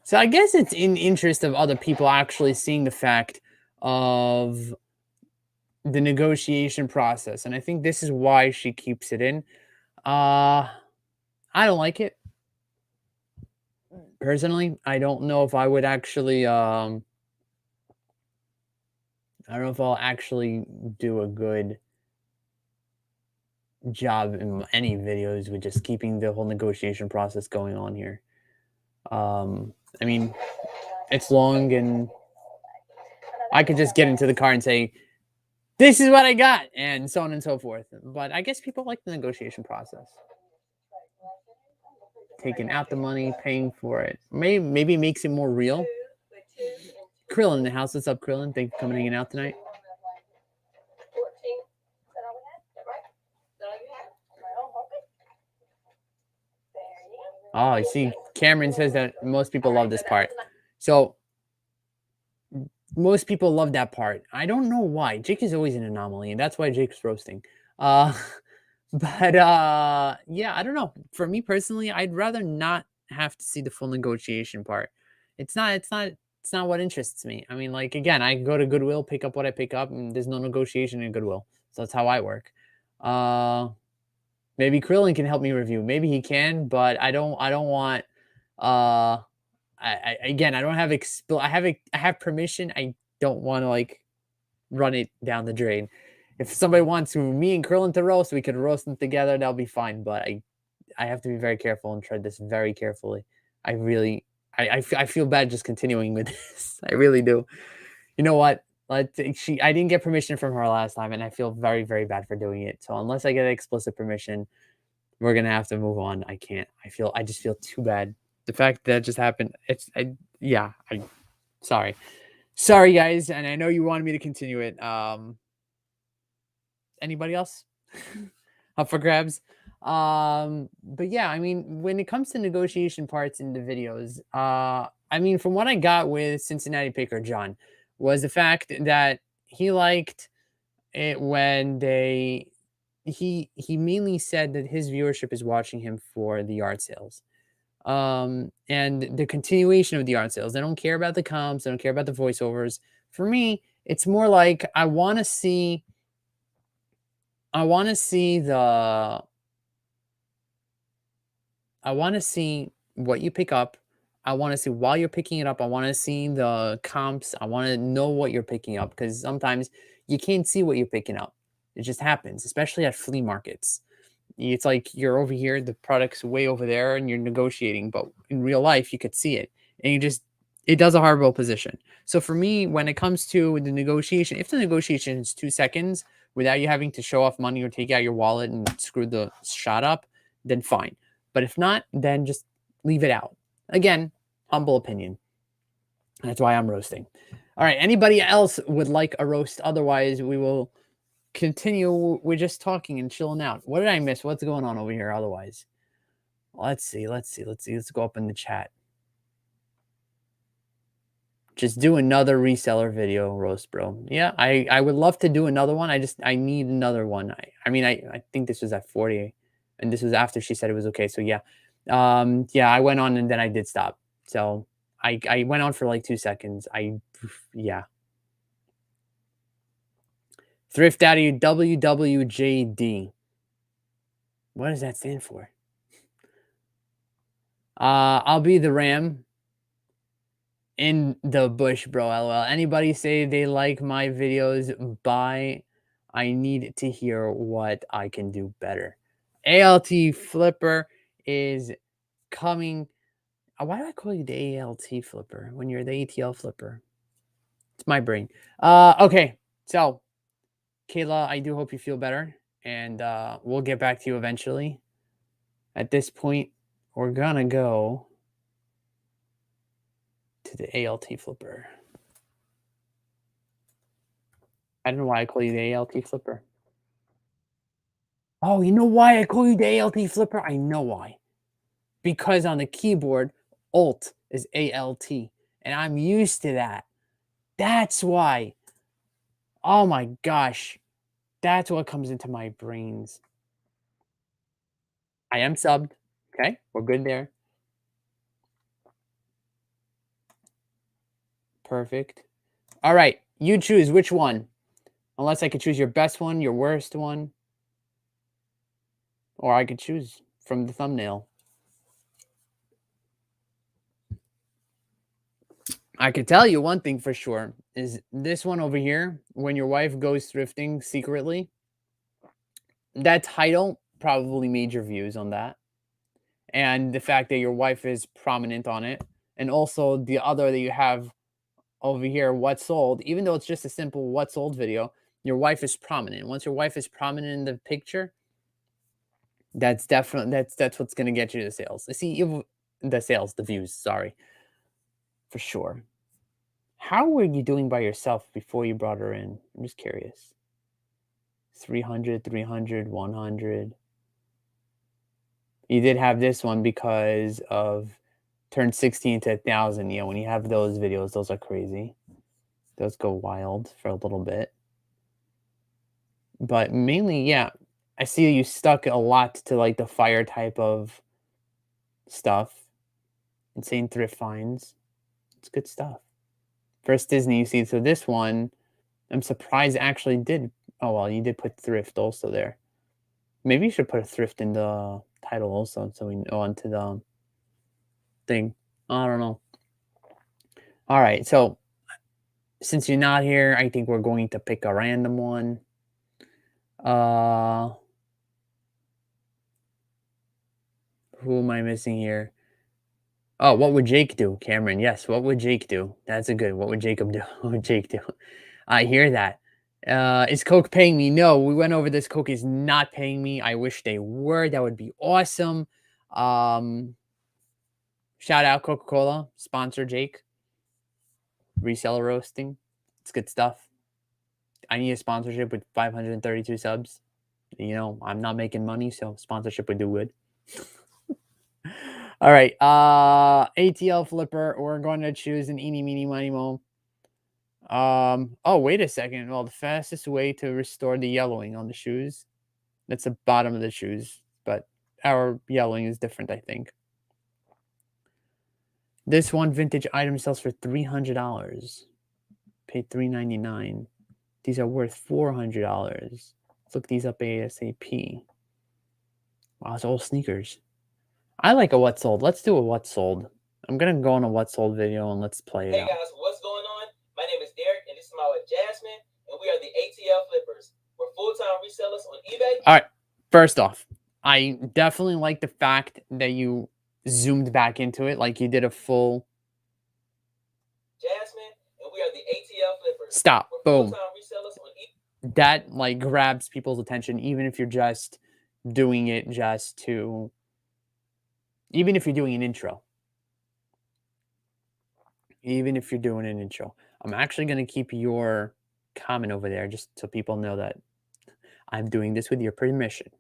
So I guess it's in interest of other people actually seeing the fact of the negotiation process. And I think this is why she keeps it in. I don't like it. Personally, I don't know if I would actually I don't know if I'll actually do a good job in any videos with just keeping the whole negotiation process going on here. I mean, it's long and I could just get into the car and say, this is what I got, and so on and so forth. But I guess people like the negotiation process. Taking out the money, paying for it. Maybe it makes it more real. Krillin in the house. What's up, Krillin? Thank you for coming hanging out tonight. Oh, you see, Cameron says that most people love this part. So most people love that part. I don't know why. Jake is always an anomaly, and that's why Jake's roasting. But yeah, I don't know. For me personally, I'd rather not have to see the full negotiation part. It's not what interests me. I mean, like again, I go to Goodwill, pick up what I pick up, and there's no negotiation in Goodwill. So that's how I work. Maybe Krillin can help me review. Maybe he can, but I don't want again, I don't have I have permission. I don't want to like run it down the drain. If somebody wants me and Krillin to roast, we could roast them together. That'll be fine. But I have to be very careful and tread this very carefully. I really, I feel bad just continuing with this. I really do. You know what? I didn't get permission from her last time, and I feel very, very bad for doing it. So unless I get explicit permission, we're gonna have to move on. I can't. I just feel too bad. The fact that just happened. Sorry guys, and I know you wanted me to continue it. Anybody else up for grabs? But yeah, I mean, when it comes to negotiation parts in the videos, I mean, from what I got with Cincinnati Picker John was the fact that he liked it when he mainly said that his viewership is watching him for the yard sales. And the continuation of the art sales. They don't care about the comps. They don't care about the voiceovers. For me, it's more like I want to see what you pick up. I want to see while you're picking it up. I want to see the comps. I want to know what you're picking up because sometimes you can't see what you're picking up. It just happens, especially at flea markets. It's like you're over here, the product's way over there, and you're negotiating. But in real life, you could see it, and it does a horrible position. So for me, when it comes to the negotiation, if the negotiation is 2 seconds without you having to show off money or take out your wallet and screw the shot up, then fine. But if not, then just leave it out. Again, humble opinion. That's why I'm roasting. All right. Anybody else would like a roast? Otherwise, we will continue. We're just talking and chilling out. What did I miss? What's going on over here? Otherwise, let's see. Let's go up in the chat. Just do another reseller video roast, bro. Yeah, I would love to do another one. I need another one. I think this was at 40, and this was after she said it was okay. So yeah, yeah, I went on and then I did stop. So I went on for like 2 seconds. Yeah. Thrift Daddy WWJD. What does that stand for? I'll be the ram in the bush, bro. LOL. Anybody say they like my videos? Bye. I need to hear what I can do better. ALT Flipper is coming. Why do I call you the ALT Flipper when you're the ATL Flipper? It's my brain. Okay. So, Kayla, I do hope you feel better, and we'll get back to you eventually. At this point, we're gonna go to the ALT Flipper. I don't know why I call you the ALT Flipper. Oh, you know why I call you the ALT Flipper? I know why. because on the keyboard, Alt is ALT, and I'm used to that. That's why. Oh my gosh. That's what comes into my brains. I am subbed. Okay, we're good there. Perfect. All right, you choose which one. Unless I could choose your best one, your worst one. Or I could choose from the thumbnail. I could tell you one thing for sure is this one over here, when your wife goes thrifting secretly, that title probably made your views on that. And the fact that your wife is prominent on it. And also the other that you have over here, what sold, even though it's just a simple what sold video, your wife is prominent. Once your wife is prominent in the picture, that's definitely that's what's gonna get you the sales. See, the views, sorry. For sure. How were you doing by yourself before you brought her in? I'm just curious. 300, 300, 100. You did have this one because of turned 16 to 1,000. Yeah, when you have those videos, those are crazy. Those go wild for a little bit. But mainly, yeah, I see you stuck a lot to like the fire type of stuff. Insane thrift finds. It's good stuff. First Disney, you see. So this one, I'm surprised actually did. Oh, well, you did put thrift also there. Maybe you should put a thrift in the title also so we know onto the thing. I don't know. All right. So since you're not here, I think we're going to pick a random one. Who am I missing here? Oh, what would Jake do, Cameron? Yes, what would Jake do? That's a good. What would Jacob do? What would Jake do? I hear that. Is Coke paying me? No, we went over this. Coke is not paying me. I wish they were. That would be awesome. Shout out Coca-Cola, sponsor Jake. Reseller roasting. It's good stuff. I need a sponsorship with 532 subs. You know, I'm not making money, so sponsorship would do good. All right. ATL flipper. We're going to choose an eeny, meeny, miny, mo. Oh, wait a second. Well, the fastest way to restore the yellowing on the shoes. That's the bottom of the shoes, but our yellowing is different, I think. This one vintage item sells for $300. Paid $3.99. These are worth $400. Let's look these up ASAP. Wow, it's all sneakers. I like a what sold. Let's do a what sold. I'm gonna go on a what sold video and let's play it out. Hey guys, what's going on? My name is Derek and this is my wife Jasmine, and we are the ATL Flippers. We're full-time resellers on eBay. All right. First off, I definitely like the fact that you zoomed back into it, like you did a full. Jasmine, and we are the ATL Flippers. Stop. We're Boom. full-time resellers on eBay. That like grabs people's attention, even if you're just doing it just to. Even if you're doing an intro. Even if you're doing an intro. I'm actually going to keep your comment over there just so people know that I'm doing this with your permission.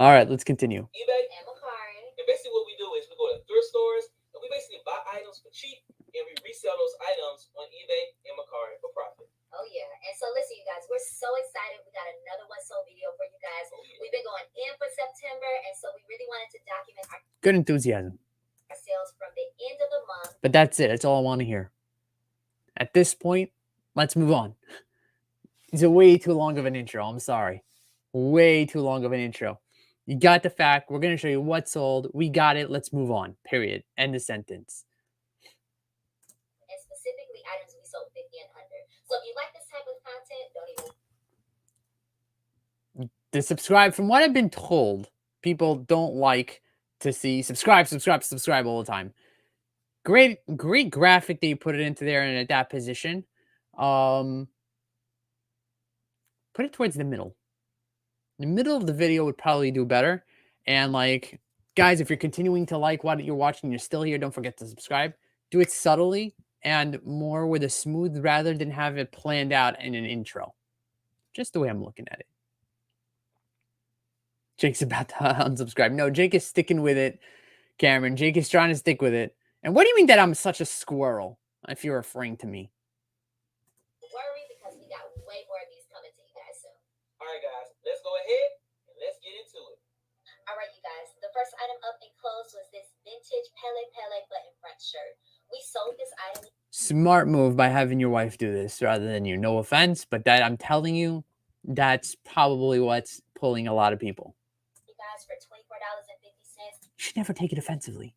All right, let's continue. eBay and Macari. And basically what we do is we go to thrift stores and we basically buy items for cheap and we resell those items on eBay and Macari for profit. Oh yeah, and so listen, you guys, we're so excited. We got another one sold video for you guys. We've been going in for September, and so we really wanted to document our Good enthusiasm. sales from the end of the month. But that's it. That's all I want to hear. At this point, let's move on. It's a way too long of an intro. I'm sorry. Way too long of an intro. You got the fact. We're going to show you what sold. We got it. Let's move on. Period. End of sentence. And specifically items we sold 50 and under. So if you like this type of content, don't even. To subscribe, from what I've been told, people don't like to see subscribe all the time. Great graphic that you put it into there and at that position. Put it towards the middle. The middle of the video would probably do better. And like, guys, if you're continuing to like what you're watching, you're still here, don't forget to subscribe. Do it subtly and more with a smooth rather than have it planned out in an intro. Just the way I'm looking at it. Jake's about to unsubscribe. No, Jake is sticking with it, Cameron. Jake is trying to stick with it. And what do you mean that I'm such a squirrel, if you're referring to me? Worry because we got way more of these coming to you guys soon. All right, guys, let's go ahead and let's get into it. All right, you guys. The first item up in close was this vintage Pele button front shirt. We sold this item. Smart move by having your wife do this rather than you. No offense, but that I'm telling you, that's probably what's pulling a lot of people. You guys for $24.50. You should never take it offensively.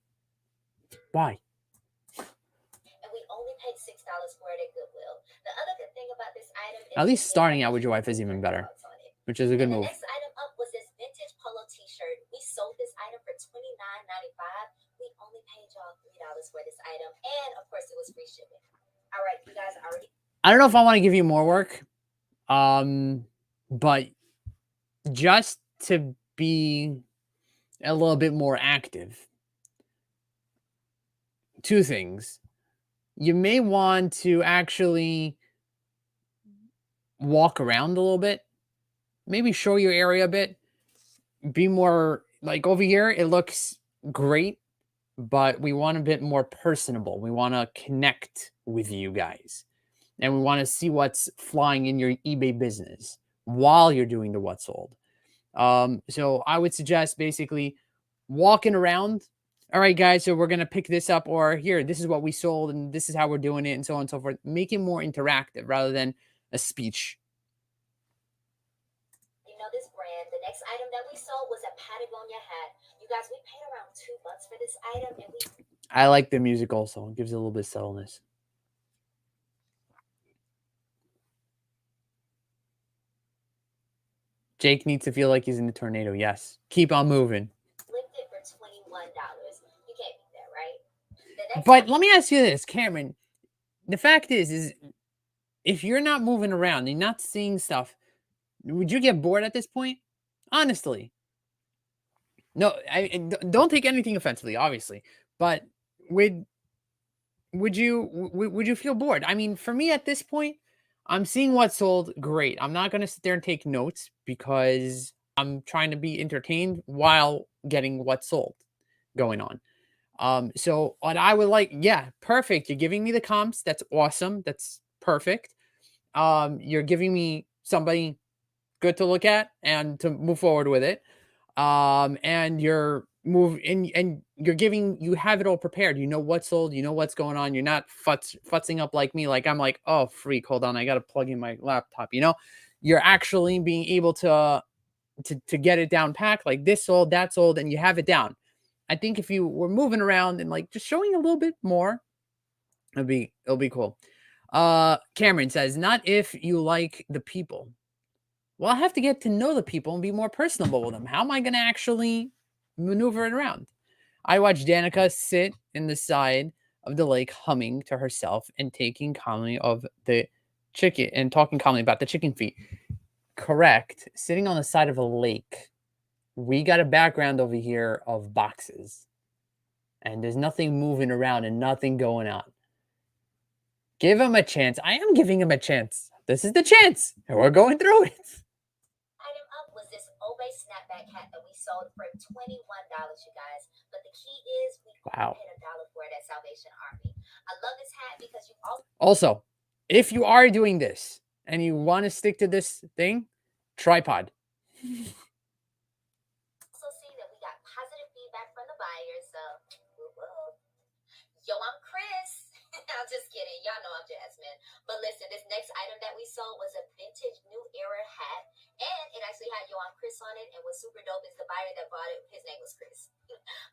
Why? And we only paid $6 for it at Goodwill. The other good thing about this item is At least starting out with your wife is even better, which is a good and move. the next item up was this vintage polo t-shirt. We sold this item for $29.95. We only paid y'all $3 for this item. And of course it was free shipping. All right, you guys already. I don't know if I want to give you more work. But just to be a little bit more active, two things. You may want to actually walk around a little bit, maybe show your area a bit, be more like over here. It looks great, but we want a bit more personable. We want to connect with you guys, and we want to see what's flying in your eBay business while you're doing the what's sold. So I would suggest basically walking around. All right, guys, so we're going to pick this up, or here, this is what we sold and this is how we're doing it, and so on and so forth. Make it more interactive rather than a speech. You know this brand. The next item that we sold was a Patagonia hat. You guys, we paid around $2 for this item, and we. I like the music also. It gives it a little bit of subtleness. Jake needs to feel like he's in a tornado. Yes. Keep on moving. Flipped it for $21. You can't beat that, right? The next But item- let me ask you this, Cameron. The fact is if you're not moving around, you're not seeing stuff, would you get bored at this point? Honestly. No, don't take anything offensively, obviously. But would you feel bored? I mean, for me at this point, I'm seeing what's sold. Great. I'm not going to sit there and take notes because I'm trying to be entertained while getting what's sold going on. So what I would like, yeah, perfect. You're giving me the comps. That's awesome. That's perfect. You're giving me somebody good to look at and to move forward with it. And you're and you're you have it all prepared. You know what's sold, you know what's going on. You're not futzing up like me. Like I'm like, oh freak, hold on, I got to plug in my laptop. You're actually being able to get it down packed, like this sold, that sold, and you have it down. I think if you were moving around and like just showing a little bit more, it'll be cool. Cameron says, not if you like the people. Well, I have to get to know the people and be more personable with them. How am I going to actually maneuver it around? I watched Danica sit in the side of the lake humming to herself and taking calmly of the chicken and talking calmly about the chicken feet. Correct. Sitting on the side of a lake. We got a background over here of boxes. And there's nothing moving around and nothing going on. Give him a chance. I am giving him a chance. This is the chance. And we're going through it. Item up was this Obey snapback hat that we sold for $21, you guys. But the key is we Wow. paid $1 for it at Salvation Army. I love this hat because you Also, if you are doing this and you want to stick to this thing, tripod. also see that we got positive feedback from the buyers. So, yo, I'm Chris. I'm just kidding. Y'all know I'm Jasmine. But listen, this next item that we sold was a vintage New Era hat. And it actually had Yo, I'm Chris on it. And what's super dope is the buyer that bought it, his name was Chris.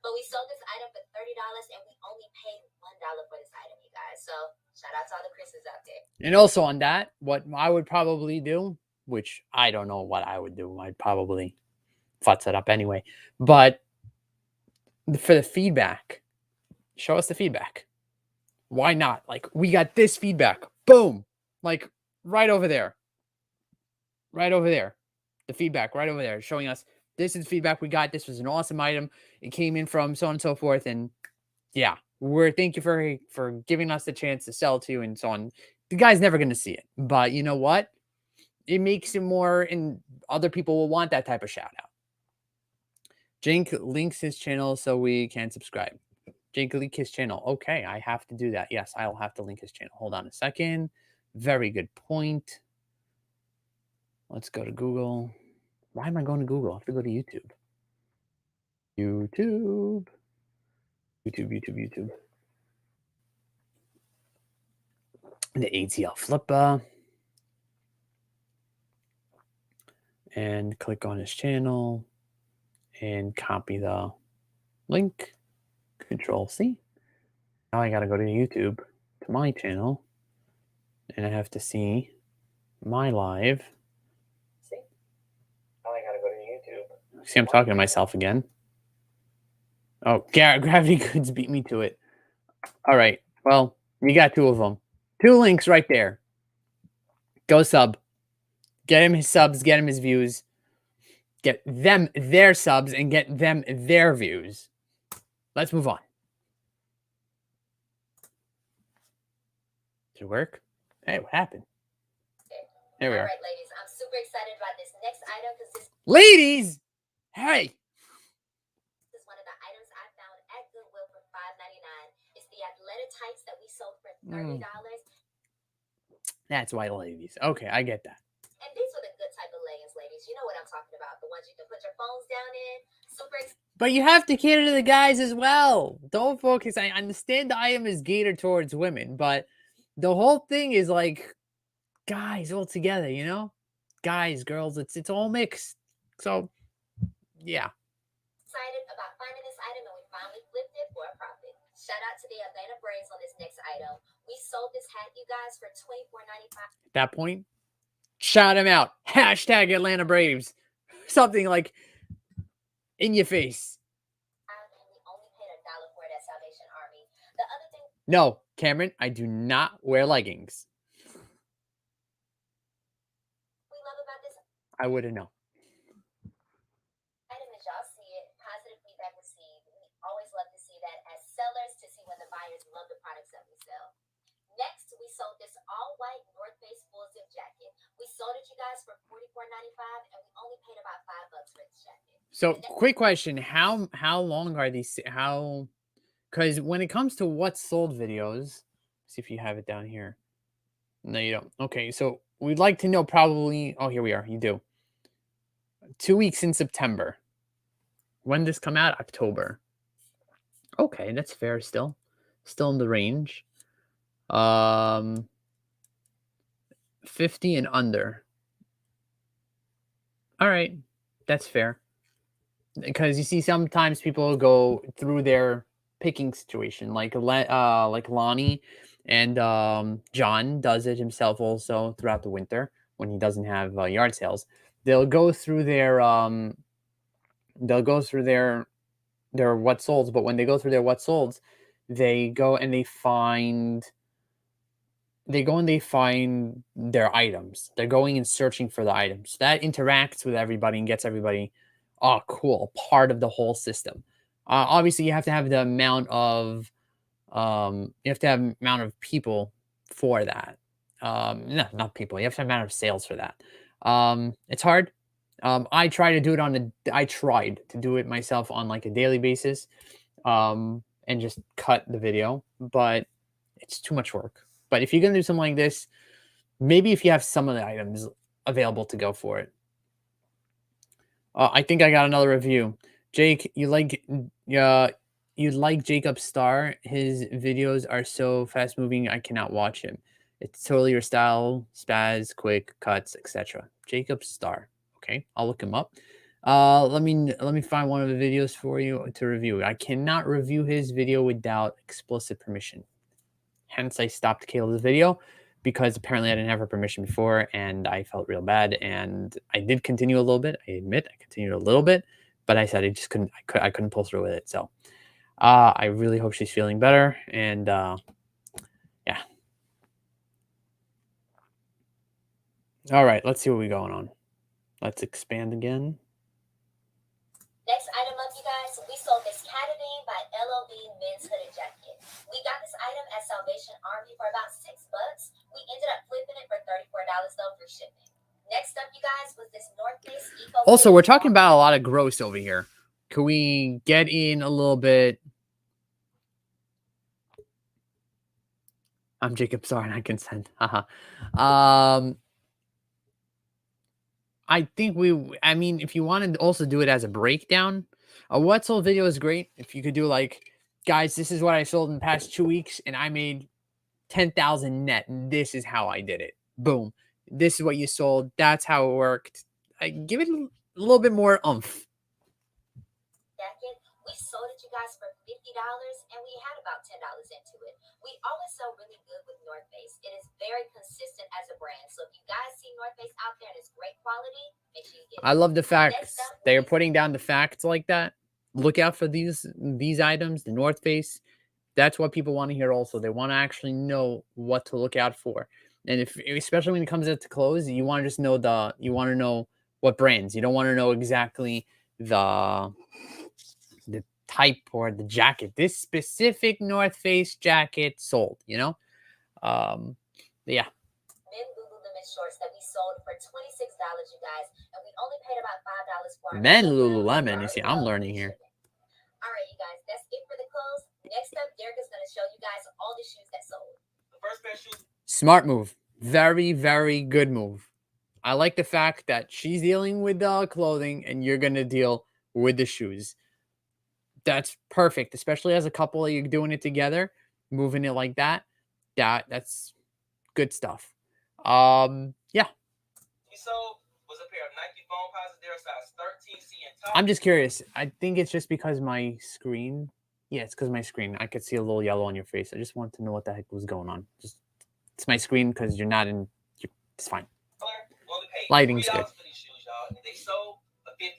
But we sold this item for $30 and we only paid $1 for this item, you guys. So shout out to all the Chris's out there. And also on that, what I would probably do, which I don't know what I would do. I'd probably futz it up anyway. But for the feedback, show us the feedback. Why not? Like, we got this feedback. Boom. Like, right over there. Right over there. The feedback right over there showing us this is the feedback we got. This was an awesome item. It came in from so on and so forth. And yeah, thank you for giving us the chance to sell to you and so on. The guy's never going to see it. But you know what? It makes it more, and other people will want that type of shout out. Jake links his channel so we can subscribe. Jake, link his channel. Okay, I have to do that. Yes, I'll have to link his channel. Hold on a second. Very good point. Let's go to Google. Why am I going to Google? I have to go to YouTube. YouTube. The ATL Flipper. And click on his channel and copy the link. Control C. Now I got to go to YouTube to my channel and I have to see my live. See? Now I got to go to YouTube. See, I'm talking to myself again. Oh, Gravity Goods beat me to it. All right. Well, you got two of them. Two links right there. Go sub. Get him his subs, get him his views. Get them their subs and get them their views. Let's move on. Did it work? Hey, what happened? There we are. All right, ladies, I'm super excited about this next item because this Ladies! Hey! is one of the items I found at Goodwill for $5.99. It's the athletic tights that we sold for $30. That's why ladies. Okay, I get that. And these were the good type of leggings, ladies. You know what I'm talking about. The ones you can put your phones down in. Super But you have to cater to the guys as well. Don't focus. I understand the item is catered towards women, but the whole thing is like guys all together, you know? Guys, girls, it's all mixed. So, yeah. excited about finding this item and we finally flipped it for a profit. Shout out to the Atlanta Braves on this next item. We sold this hat, you guys, for $24.95. At that point, shout him out. Hashtag Atlanta Braves. Something like in your face. And we only paid $1 for it at Salvation Army. The other thing No, Cameron, I do not wear leggings. we love about this I wouldn't know. item is y'all see it, positive feedback received. We always love to see that as sellers to see when the buyers love the products that we sell. Next, we sold this all-white North Face full zip jacket. We sold it, you guys, for $44.95, and we only paid about $5 for this jacket. So, quick question: How long are these? How? Because when it comes to what's sold videos, see if you have it down here. No, you don't. Okay, so we'd like to know probably. Oh, here we are. You do. 2 weeks in September. When did this come out? October. Okay, that's fair. Still in the range. 50 and under. All right, that's fair. Because you see, sometimes people go through their picking situation, like Lonnie and John does it himself also throughout the winter when he doesn't have yard sales. They'll go through their what solds, but when they go through their what solds, they go and they find their items. They're going and searching for the items. That interacts with everybody and gets everybody, oh, cool, part of the whole system. Obviously, you have to have the amount of people for that. No, not people. You have to have amount of sales for that. It's hard. I tried to do it myself on like a daily basis, and just cut the video, but it's too much work. But if you're gonna do something like this, maybe if you have some of the items available to go for it. I think I got another review. Jake, you like Jacob Star? His videos are so fast moving, I cannot watch him. It's totally your style, spaz, quick cuts, etc. Jacob Star. Okay, I'll look him up. Let me find one of the videos for you to review. I cannot review his video without explicit permission. Hence, I stopped Caleb's video because apparently I didn't have her permission before, and I felt real bad. And I did continue a little bit. I admit I continued a little bit, but I said I just couldn't. I couldn't pull through with it. So, I really hope she's feeling better. And yeah. All right, let's see what we're going on. Let's expand again. Next item up, you guys, we sold this Catadine by LOB men's hooded jacket. We got this item at Salvation Army for about $6. We ended up flipping it for $34 though for shipping. Next up, you guys, was this North Face Eco. Also, we're talking about a lot of gross over here. Can we get in a little bit? I'm Jacob. Sorry, not consent. Haha. I think I mean, if you want to also do it as a breakdown, a what sold video is great. If you could do like, guys, this is what I sold in the past 2 weeks, and I made 10,000 net, and this is how I did it. Boom. This is what you sold. That's how it worked. I give it a little bit more oomph. Jacket. We sold it you guys for $50 and we had about $10 into it. We always sell really good with North Face. It is very consistent as a brand. So if you guys see North Face out there and it's great quality, make sure you get it. I love the facts. They are putting down the facts like that. Look out for these items, the North Face. That's what people want to hear also. They want to actually know what to look out for. And especially when it comes to clothes, you want to just know you want to know what brands. You don't want to know exactly the type or the jacket. This specific North Face jacket sold, yeah. Men Lululemon shorts that we sold for $26, you guys, and we only paid about $5 for Men Lululemon. You see, I'm learning here. All right, you guys, that's it for the clothes. Next up, Derek is going to show you guys all the shoes that sold. The first pair of shoes. Smart move. Very, very good move. I like the fact that she's dealing with the clothing and you're going to deal with the shoes. That's perfect, especially as a couple. You're doing it together, moving it like that. That's good stuff. Yeah. We sold was a pair of Nike foam posits. They're a size 13C and top. I'm just curious. I think it's just because my screen. Yeah, it's because my screen. I could see a little yellow on your face. I just wanted to know what the heck was going on. It's my screen because you're not in. It's fine. Lighting's good. For these shoes, y'all. They sold for $50.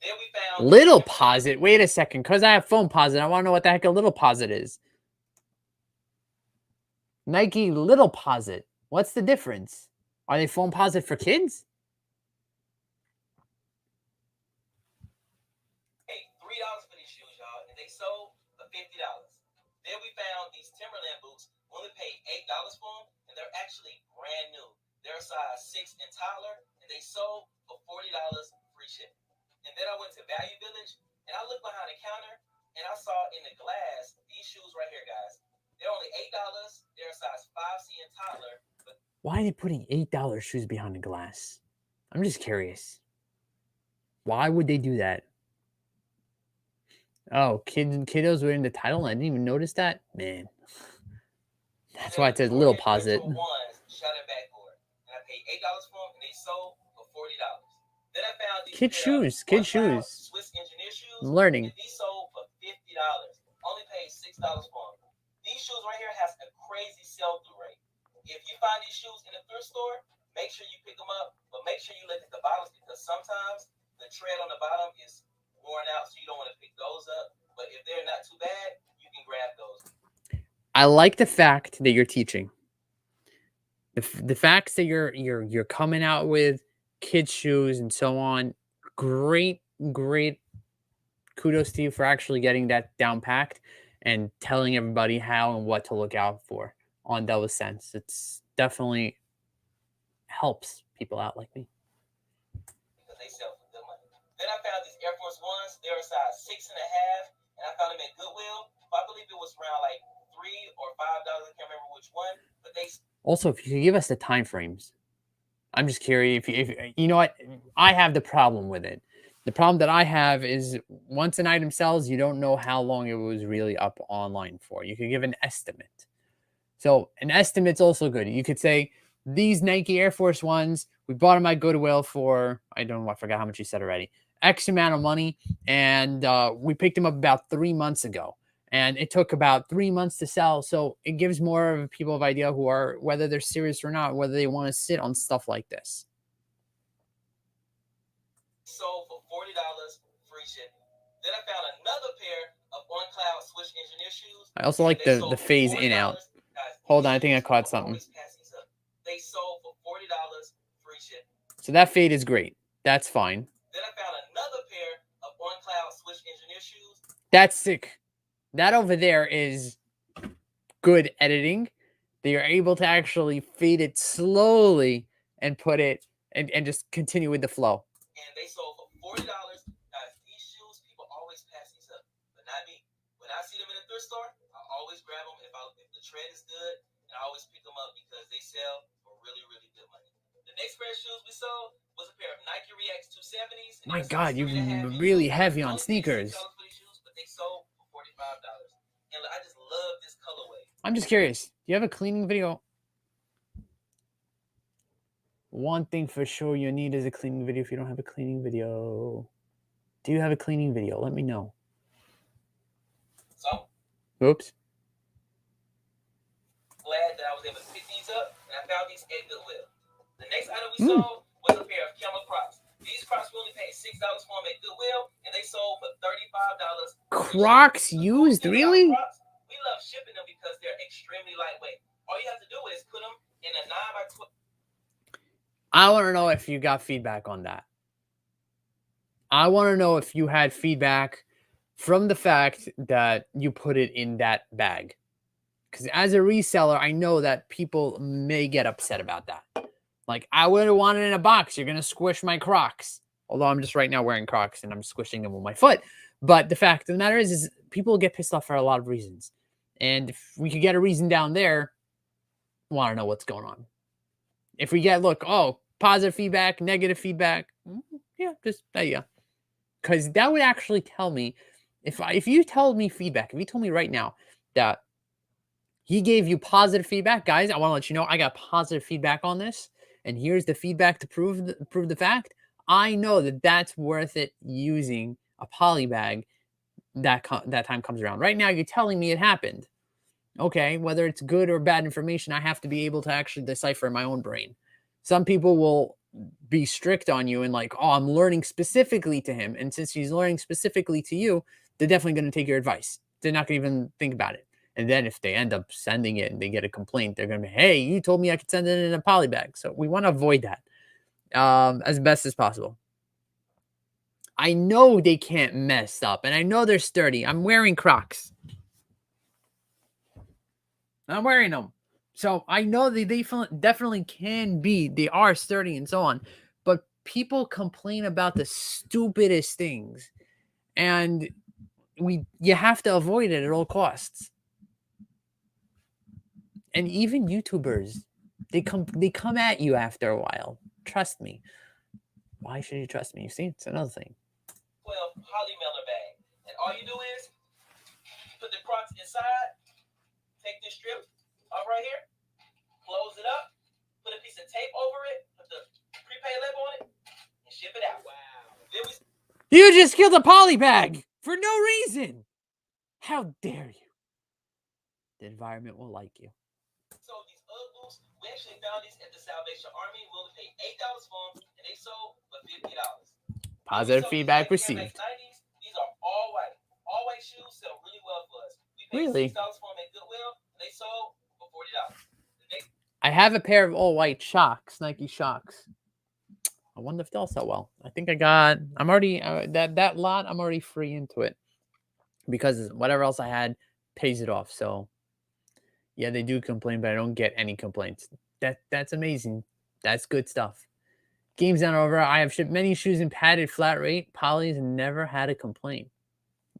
Then we found Little posit. Wait a second, because I have foam posit. I want to know what the heck a little posit is. Nike little posit. What's the difference? Are they foam posit for kids? $3 for these shoes, y'all, and they sold for $50. Then we found these Timberland boots. We only paid $8 for them, and they're actually brand new. They're a size 6 and taller, and they sold for $40 free shipping. And then I went to Value Village, and I looked behind the counter, and I saw in the glass these shoes right here, guys. They're only $8. They're a size 5C and taller. But why are they putting $8 shoes behind the glass? I'm just curious. Why would they do that? Oh, kiddos were in the title. I didn't even notice that. Man, that's why it says little posit. Shot it back for it. And I paid $8 for them, and they sold for $40. Then I found these Kid shoes. Swiss engineer shoes. I'm learning. And these sold for $50. Only paid $6 for them. These shoes right here has a crazy sell-through rate. If you find these shoes in a thrift store, make sure you pick them up, but make sure you look at the bottoms because sometimes the tread on the bottom is worn out, so you don't want to pick those up. But if they're not too bad, you can grab those. I like the fact that you're teaching. The facts that you're coming out with kids shoes and so on. Great kudos to you for actually getting that down packed and telling everybody how and what to look out for on those scents. It's definitely helps people out like me. Because they sell for good money. Then I found these Air Force Ones. They're a size 6.5, and I found them at Goodwill. I believe it was around like $3 or $5. I can't remember which one, but they. Also, if you could give us the time frames, I'm just curious. If you know what, I have the problem with it. The problem that I have is once an item sells, you don't know how long it was really up online for. You could give an estimate. So an estimate's also good. You could say these Nike Air Force Ones, we bought them at Goodwill for, I forgot how much you said already, X amount of money. And we picked them up about 3 months ago. And it took about 3 months to sell. So it gives more of people of idea who are, whether they're serious or not, whether they want to sit on stuff like this. Sold for $40 free shipping. Then I found another pair of On Cloud Swish Engineer shoes. I also like the phase in out. Hold on, I think I caught something. They sold for $40 free shipping. So that fade is great. That's fine. Then I found another pair of On Cloud Swish Engineer shoes. That's sick. That over there is good editing. They are able to actually fade it slowly and put it and just continue with the flow. And they sold for $40. Guys, these shoes, people not me. When I see them in a thrift store, I always grab them if the trend is good, and I always pick them up because they sell for really, really good money. The next pair of shoes we sold was a pair of Nike Reacts 270s. My God, you're really heavy on sneakers. For these shoes, but they sold for $45. And I just love this colorway. I'm just curious. Do you have a cleaning video? One thing for sure you need is a cleaning video. If you don't have a cleaning video, do you have a cleaning video? Let me know. So, oops. Glad that I was able to pick these up, and I found these at Goodwill. The next item we sold was a pair of camel Crocs. These Crocs we only paid $6 for them at Goodwill, and they sold for $35. Crocs used, really? Crocs, we love shipping them because they're extremely lightweight. All you have to do is put them in a 9x12. I want to know if you got feedback on that. I want to know if you had feedback from the fact that you put it in that bag. Because as a reseller, I know that people may get upset about that. Like, I would have wanted it in a box. You're going to squish my Crocs. Although I'm just right now wearing Crocs and I'm squishing them with my foot. But the fact of the matter is people get pissed off for a lot of reasons. And if we could get a reason down there, I want to know what's going on. If we get, positive feedback, negative feedback, yeah, just there you go. Because that would actually tell me, if you told me feedback, if you told me right now that he gave you positive feedback, guys, I want to let you know I got positive feedback on this, and here's the feedback to prove the fact. I know that that's worth it using a poly bag that time comes around. Right now, you're telling me it happened. Okay, whether it's good or bad information, I have to be able to actually decipher in my own brain. Some people will be strict on you and like, oh, I'm learning specifically to him. And since he's learning specifically to you, they're definitely going to take your advice. They're not going to even think about it. And then if they end up sending it and they get a complaint, they're going to be, hey, you told me I could send it in a poly bag. So we want to avoid that as best as possible. I know they can't mess up, and I know they're sturdy. I'm wearing Crocs. I'm wearing them. So I know they definitely can be. They are sturdy and so on. But people complain about the stupidest things. And you have to avoid it at all costs. And even YouTubers, they come at you after a while. Trust me. Why should you trust me? You see, it's another thing. 12 poly mailer bag. And all you do is put the Crocs inside, take this strip off right here, close it up, put a piece of tape over it, put the prepaid label on it, and ship it out. Wow. You just killed a poly bag for no reason. How dare you? The environment will like you. So these UGG boots, we actually found these at the Salvation Army. We only paid $8 for them, and they sold for $50. Positive feedback received. These are all white shoes, sell really well for us. We paid Really? $6 for them at Goodwill, and they sold for $40. I have a pair of all white Shocks, Nike Shocks. I wonder if they'll sell well. I think I'm already, that lot, I'm already free into it. Because whatever else I had pays it off. So, yeah, they do complain, but I don't get any complaints. That's amazing. That's good stuff. Game's not over. I have shipped many shoes in padded flat rate. Polly's never had a complaint.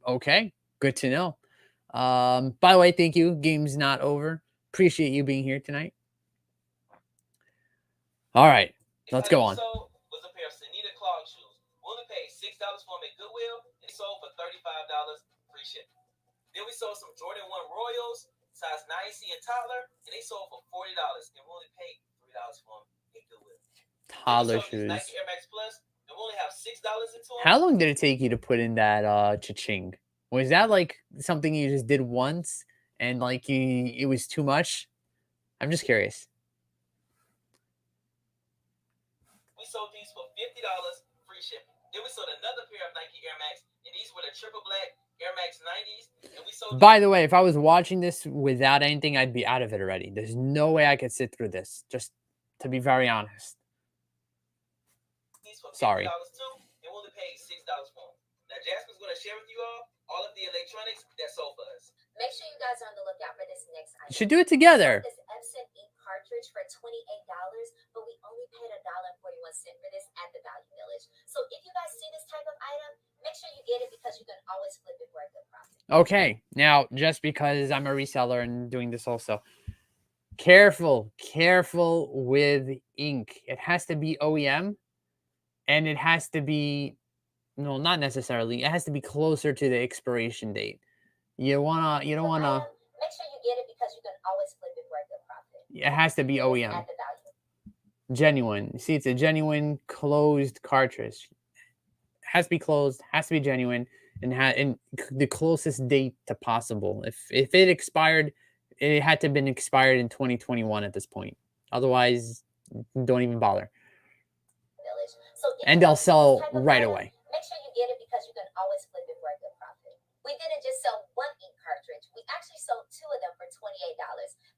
Okay, good to know. By the way, thank you. Game's not over. Appreciate you being here tonight. All right, let's go on. Was a pair of Sanita clog shoes. We only paid $6 for them at Goodwill and sold for $35 free shipping. Then we sold some Jordan 1 Royals, size 9C and toddler, and they sold for $40, and we only paid $3 for them at Goodwill. Toddler shoes. Nike Air Max Plus, and we only have $6 into them. How long did it take you to put in that cha-ching? Was that like something you just did once and like it was too much? I'm just curious. We sold these for $50 free shipping. Then we sold another pair of Nike Air Max, and these were the triple black Air Max 90s. And we sold. By the way, if I was watching this without anything, I'd be out of it already. There's no way I could sit through this. Just to be very honest. These for $50 Sorry. too, and we only paid $6 for them. Now Jasper's going to share with you all of the electronics that sold for us. Make sure you guys are on the lookout for this next item. You should do it together. This Epson ink cartridge for $28, but we only paid $1.41 for this at the Value Village. So if you guys see this type of item, make sure you get it because you can always flip it for a good profit. Okay, now just because I'm a reseller and doing this also, careful with ink. It has to be OEM, and it has to be no, not necessarily. It has to be closer to the expiration date. You don't wanna. Make sure you get it because you can always flip it for a good profit. It has to be Just OEM, add the value. genuine. See, it's a genuine closed cartridge. Has to be closed. Has to be genuine, and the closest date to possible. If it expired, it had to have been expired in 2021 at this point. Otherwise, don't even bother. Village. So if And you they'll don't see this sell type of right item, away. make sure you get it because you can always flip it for a good profit. We didn't just sell one ink cartridge. We actually sold 2 of them for $28.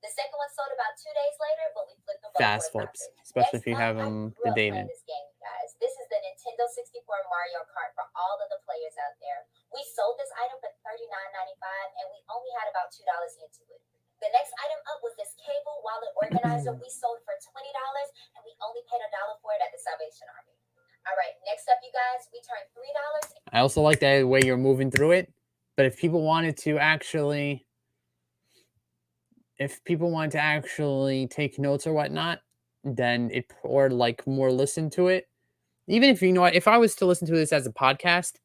The second one sold about 2 days later, but we flipped them both Fast for a flips, profit. especially if Next you up, have I them grew the up date playing in. this game, you guys. This is the Nintendo 64 Mario Kart for all of the players out there. We sold this item for $39.95, and we only had about $2 into it. The next item up was this cable wallet organizer. We sold for $20, and we only paid $1 for it at the Salvation Army. All right, next up, you guys, we turned $3. I also like that way you're moving through it. But if people wanted to actually take notes or whatnot, then or like more listen to it. Even if if I was to listen to this as a podcast,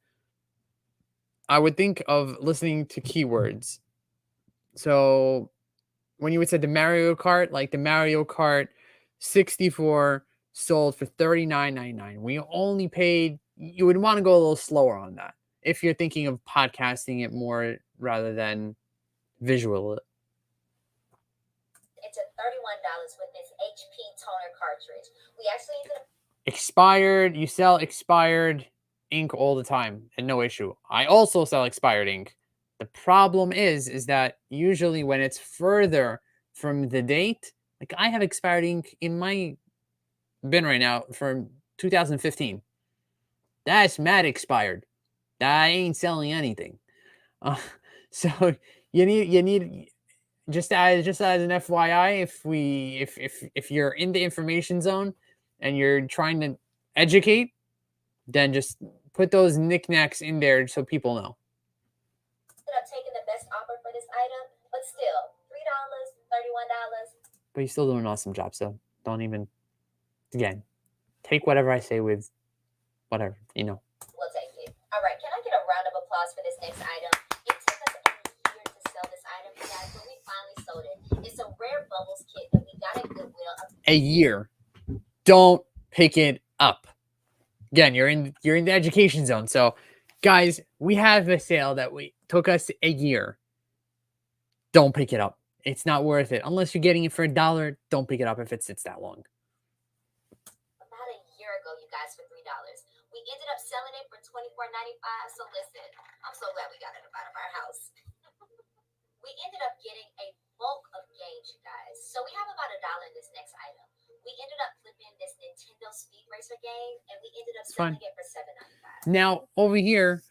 I would think of listening to keywords. So when you would say the Mario Kart, like the Mario Kart 64 sold for $39.99. We only paid, you would want to go a little slower on that if you're thinking of podcasting it more rather than visual. Into $31 with this HP toner cartridge. We actually ended up Expired, you sell expired ink all the time and no issue. I also sell expired ink. The problem is that usually when it's further from the date, like I have expired ink in my bin right now from 2015. That's mad expired. I ain't selling anything. So you need just as an FYI, if you're in the information zone and you're trying to educate, then just put those knickknacks in there so people know. ended up taking the best offer for this item, but still, $3, $31. But you're still doing an awesome job, so don't even, again, take whatever I say with whatever, We'll take it. All right, can I get a round of applause for this next item? It took us a year to sell this item, guys, but we finally sold it. It's a rare bubbles kit that we got at Goodwill. A year. Don't pick it up. Again, you're in the education zone. So, guys, we have a sale that took us a year. Don't pick it up. It's not worth it. Unless you're getting it for $1, don't pick it up if it sits that long. About a year ago, you guys, for $3. We ended up selling it for $24.95. So listen, I'm so glad we got it out of our house. We ended up getting a bulk of games, you guys. So we have about $1 in this next item. We ended up flipping this Nintendo Speed Racer game, and we ended up selling it for $7.95. Now, over here,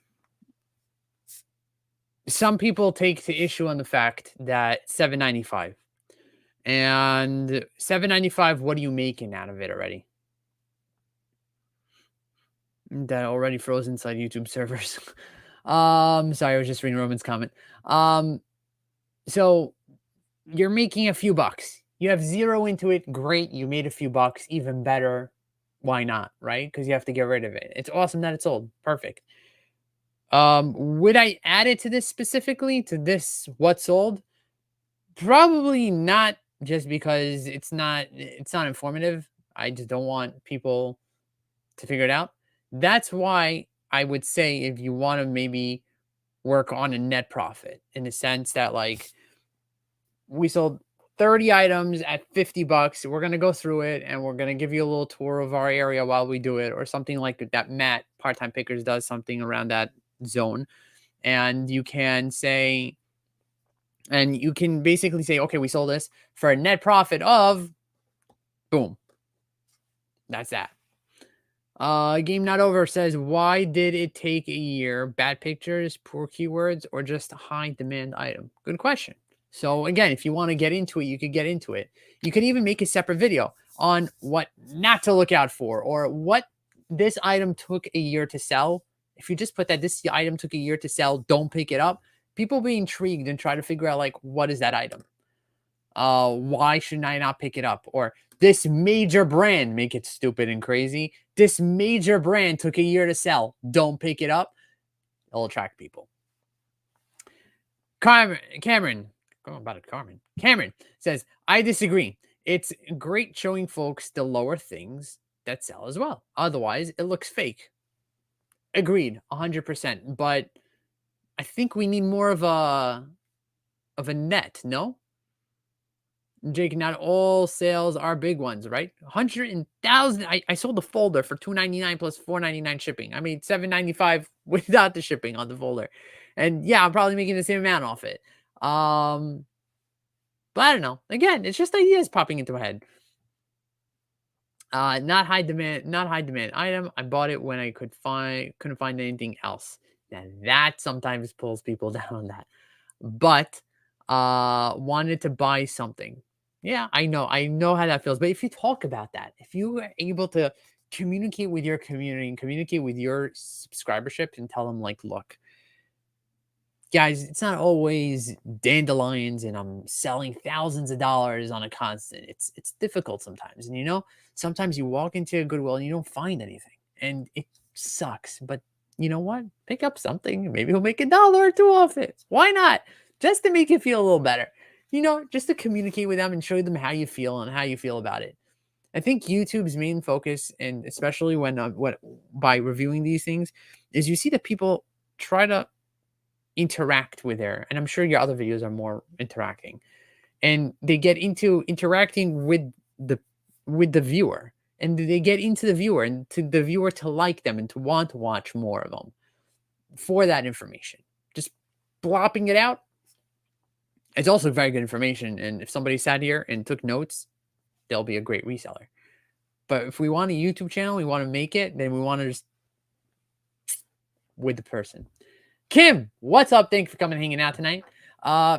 some people take the issue on the fact that $7.95. And $7.95, what are you making out of it already? That already froze inside YouTube servers. Sorry, I was just reading Roman's comment. So you're making a few bucks. You have zero into it. Great. You made a few bucks. Even better. Why not? Right? Because you have to get rid of it. It's awesome that it's sold. Perfect. Would I add it to this specifically? To this what sold? Probably not, just because it's not informative. I just don't want people to figure it out. That's why I would say if you want to maybe work on a net profit, in the sense that, like, we sold 30 items at $50. We're going to go through it and we're going to give you a little tour of our area while we do it, or something like that. Matt, Part-Time Pickers, does something around that zone. And you can say, and you can basically say, okay, we sold this for a net profit of, boom. That's that. Game Not Over says, why did it take a year? Bad pictures, poor keywords, or just a high demand item? Good question. So again, if you want to get into it, you could get into it. You could even make a separate video on what not to look out for, or what this item took a year to sell. If you just put that this item took a year to sell, don't pick it up, People be intrigued and try to figure out like, what is that item? Why shouldn't I not pick it up? Or this major brand, make it stupid and crazy. This major brand took a year to sell. Don't pick it up. It'll attract people. Cameron says, I disagree. It's great showing folks the lower things that sell as well. Otherwise, it looks fake. Agreed, 100%. But I think we need more of a net, no? Jake, not all sales are big ones, right? 100,000. I sold the folder for $2.99 plus $4.99 shipping. I made $7.95 without the shipping on the folder. And yeah, I'm probably making the same amount off it. But I don't know. Again, it's just ideas popping into my head. Not high demand item. I bought it when I couldn't find anything else. Now that sometimes pulls people down on that. But wanted to buy something. Yeah, I know how that feels. But if you talk about that, if you are able to communicate with your community and communicate with your subscribership and tell them like, look, guys, it's not always dandelions and I'm selling thousands of dollars on a constant. It's difficult sometimes. And sometimes you walk into a Goodwill and you don't find anything. And it sucks. But you know what? Pick up something. Maybe he'll make $1 or $2 off it. Why not? Just to make it feel a little better. Just to communicate with them and show them how you feel and how you feel about it. I think YouTube's main focus, and especially when by reviewing these things, is you see that people try to interact with and I'm sure your other videos are more interacting, and they get into interacting with the viewer, and they get into the viewer and to the viewer to like them and to want to watch more of them for that information. Just blopping it out. It's also very good information, and if somebody sat here and took notes, they'll be a great reseller. But if we want a YouTube channel, we want to make it, then we want to just with the person. Kim, what's up? Thanks for coming and hanging out tonight.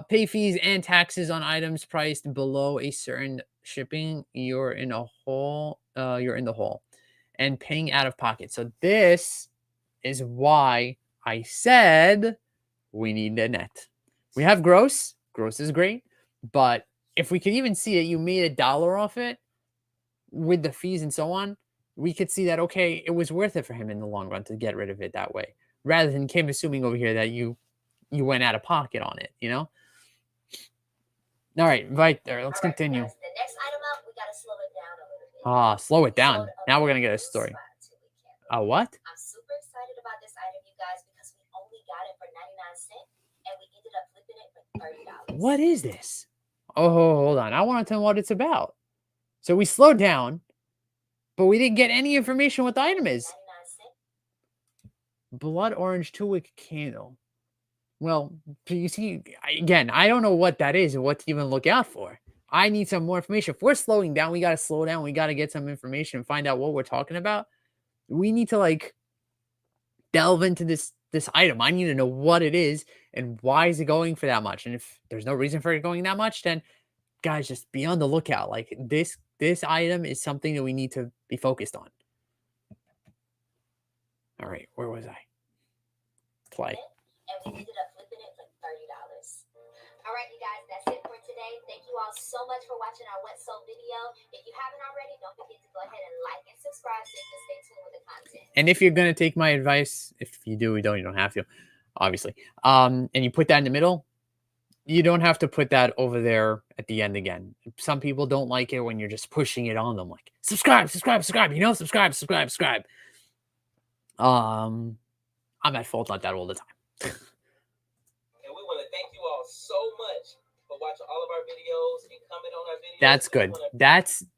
Pay fees and taxes on items priced below a certain shipping, you're in the hole, and paying out of pocket. So this is why I said we need a net. We have gross. Gross is great. But if we could even see that you made $1 off it with the fees and so on, we could see that, okay, it was worth it for him in the long run to get rid of it that way. Rather than Kim assuming over here that you went out of pocket on it, All right, right there. Let's continue. Guys, the next item up, we gotta slow it down a little bit. Slow it down. Now we're gonna get a story. What? I'm super excited about this item, you guys, because we only got it for 99 cents, and we ended up flipping it for $30. What is this? Oh, hold on. I want to tell what it's about. So we slowed down, but we didn't get any information what the item is. 99 cents. Blood orange 2-wick candle. Well, you see, again, I don't know what that is and what to even look out for. I need some more information. If we're slowing down, we got to slow down. We got to get some information and find out what we're talking about. We need to delve into this item. I need to know what it is and why is it going for that much. And if there's no reason for it going that much, then guys, just be on the lookout. This item is something that we need to be focused on. All right, where was I? Play. And we ended up flipping it for $30. All right, you guys, that's it for today. Thank you all so much for watching our What Sold video. If you haven't already, don't forget to go ahead and like and subscribe so you can stay tuned with the content. And if you're gonna take my advice, if you do, you don't have to, obviously. And you put that in the middle, you don't have to put that over there at the end again. Some people don't like it when you're just pushing it on them, like subscribe, subscribe. Subscribe. I'm at fault like that all the time. And we want to thank you all so much for watching all of our videos and comment on our videos. That's good.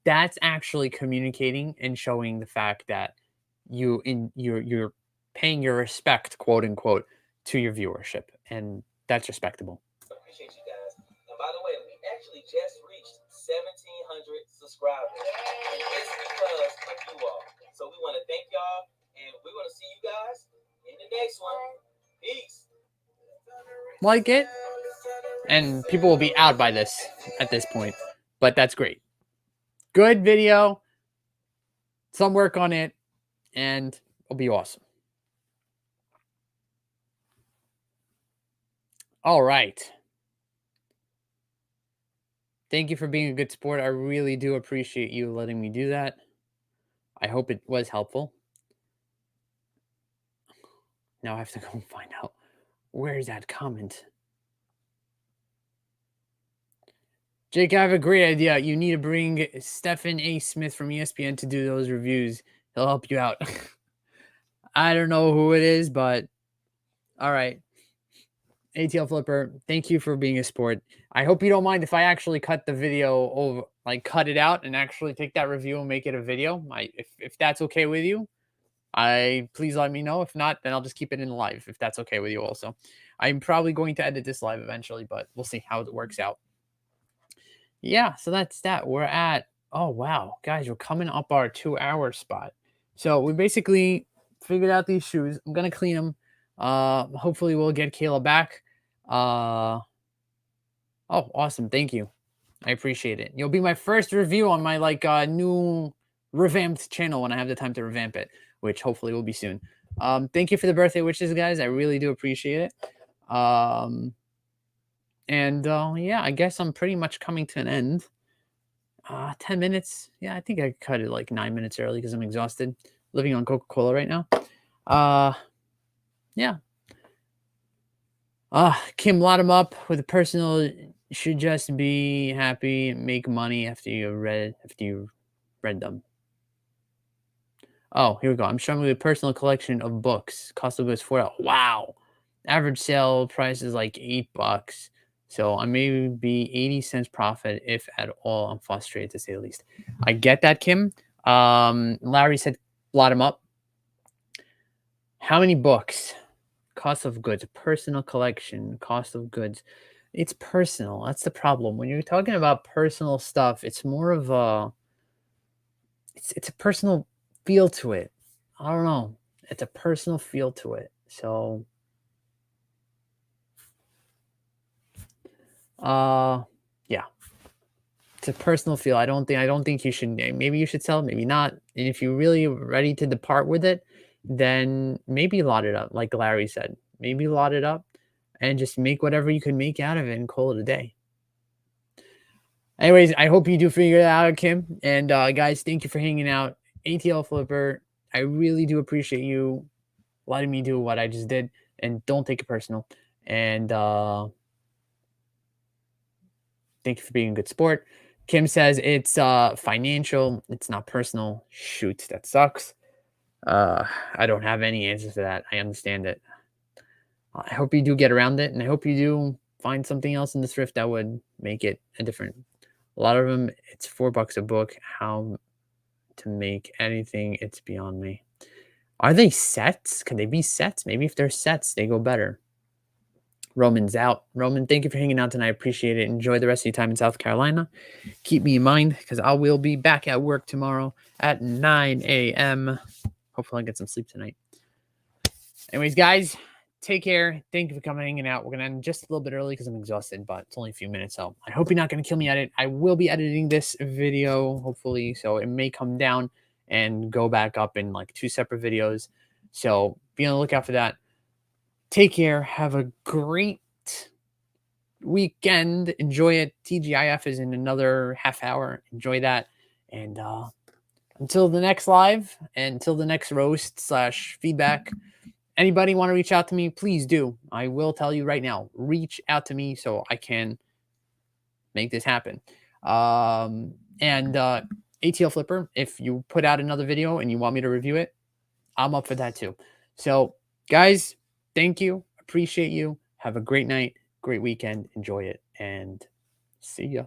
That's actually communicating and showing the fact that you're paying your respect, quote unquote, to your viewership, and that's respectable. Appreciate you guys. And by the way, we actually just reached 1,700 subscribers. And it's because of you all. So we want to thank y'all, and we're going to see you guys in the next one. Peace. Like it, and people will be out by this at this point, but that's great. Good video, some work on it, and it'll be awesome. All right. Thank you for being a good sport. I really do appreciate you letting me do that. I hope it was helpful. Now I have to go and find out where's that comment. Jake, I have a great idea. You need to bring Stephen A. Smith from ESPN to do those reviews. He'll help you out. I don't know who it is, but all right. ATL Flipper, thank you for being a sport. I hope you don't mind if I actually cut the video over, like cut it out and actually take that review and make it a video. If that's okay with you, please let me know. If not, then I'll just keep it in live if that's okay with you also. I'm probably going to edit this live eventually, but we'll see how it works out. Yeah, so that's that. We're at, oh wow, guys, we're coming up our 2-hour spot. So we basically figured out these shoes. I'm gonna clean them. Hopefully we'll get Kayla back. Oh, awesome. Thank you. I appreciate it. You'll be my first review on my new revamped channel when I have the time to revamp it, which hopefully will be soon. Thank you for the birthday wishes, guys. I really do appreciate it. Yeah, I guess I'm pretty much coming to an end. 10 minutes. Yeah, I think I cut it like 9 minutes early because I'm exhausted. Living on Coca-Cola right now. Yeah. Kim, lot them up with a personal. Should just be happy, make money after you read them. Oh, here we go. I'm showing you a personal collection of books. Cost of goods $4. Wow. Average sale price is like $8. So I may be 80 cents profit, if at all. I'm frustrated to say the least. I get that, Kim. Larry said blot them up. How many books? Cost of goods, personal collection, cost of goods. It's personal. That's the problem. When you're talking about personal stuff, it's more of a it's a personal feel to it. I don't know. It's a personal feel to it. So yeah. It's a personal feel. I don't think you should, maybe you should sell it, maybe not. And if you're really ready to depart with it, then maybe lot it up, like Larry said. Maybe lot it up and just make whatever you can make out of it and call it a day. Anyways, I hope you do figure it out, Kim. And guys, thank you for hanging out. ATL Flipper, I really do appreciate you letting me do what I just did. And don't take it personal. And thank you for being a good sport. Kim says it's financial. It's not personal. Shoot, that sucks. I don't have any answers to that. I understand it. I hope you do get around it, and I hope you do find something else in the thrift that would make it a different. A lot of them, it's $4 a book. How to make anything, it's beyond me. Are they sets? Can they be sets? Maybe if they're sets, they go better. Roman's out. Roman, thank you for hanging out tonight. I appreciate it. Enjoy the rest of your time in South Carolina. Keep me in mind because I will be back at work tomorrow at 9 a.m. Hopefully I get some sleep tonight. Anyways, guys, take care. Thank you for coming and hanging out. We're going to end just a little bit early because I'm exhausted, but it's only a few minutes. So I hope you're not going to kill me at it. I will be editing this video, hopefully. So it may come down and go back up in like 2 separate videos. So be on the lookout for that. Take care. Have a great weekend. Enjoy it. TGIF is in another half hour. Enjoy that. And until the next live, and until the next roast / feedback, anybody want to reach out to me, please do. I will tell you right now. Reach out to me so I can make this happen. And ATL Flipper, if you put out another video and you want me to review it, I'm up for that too. So, guys, thank you. Appreciate you. Have a great night, great weekend. Enjoy it, and see ya.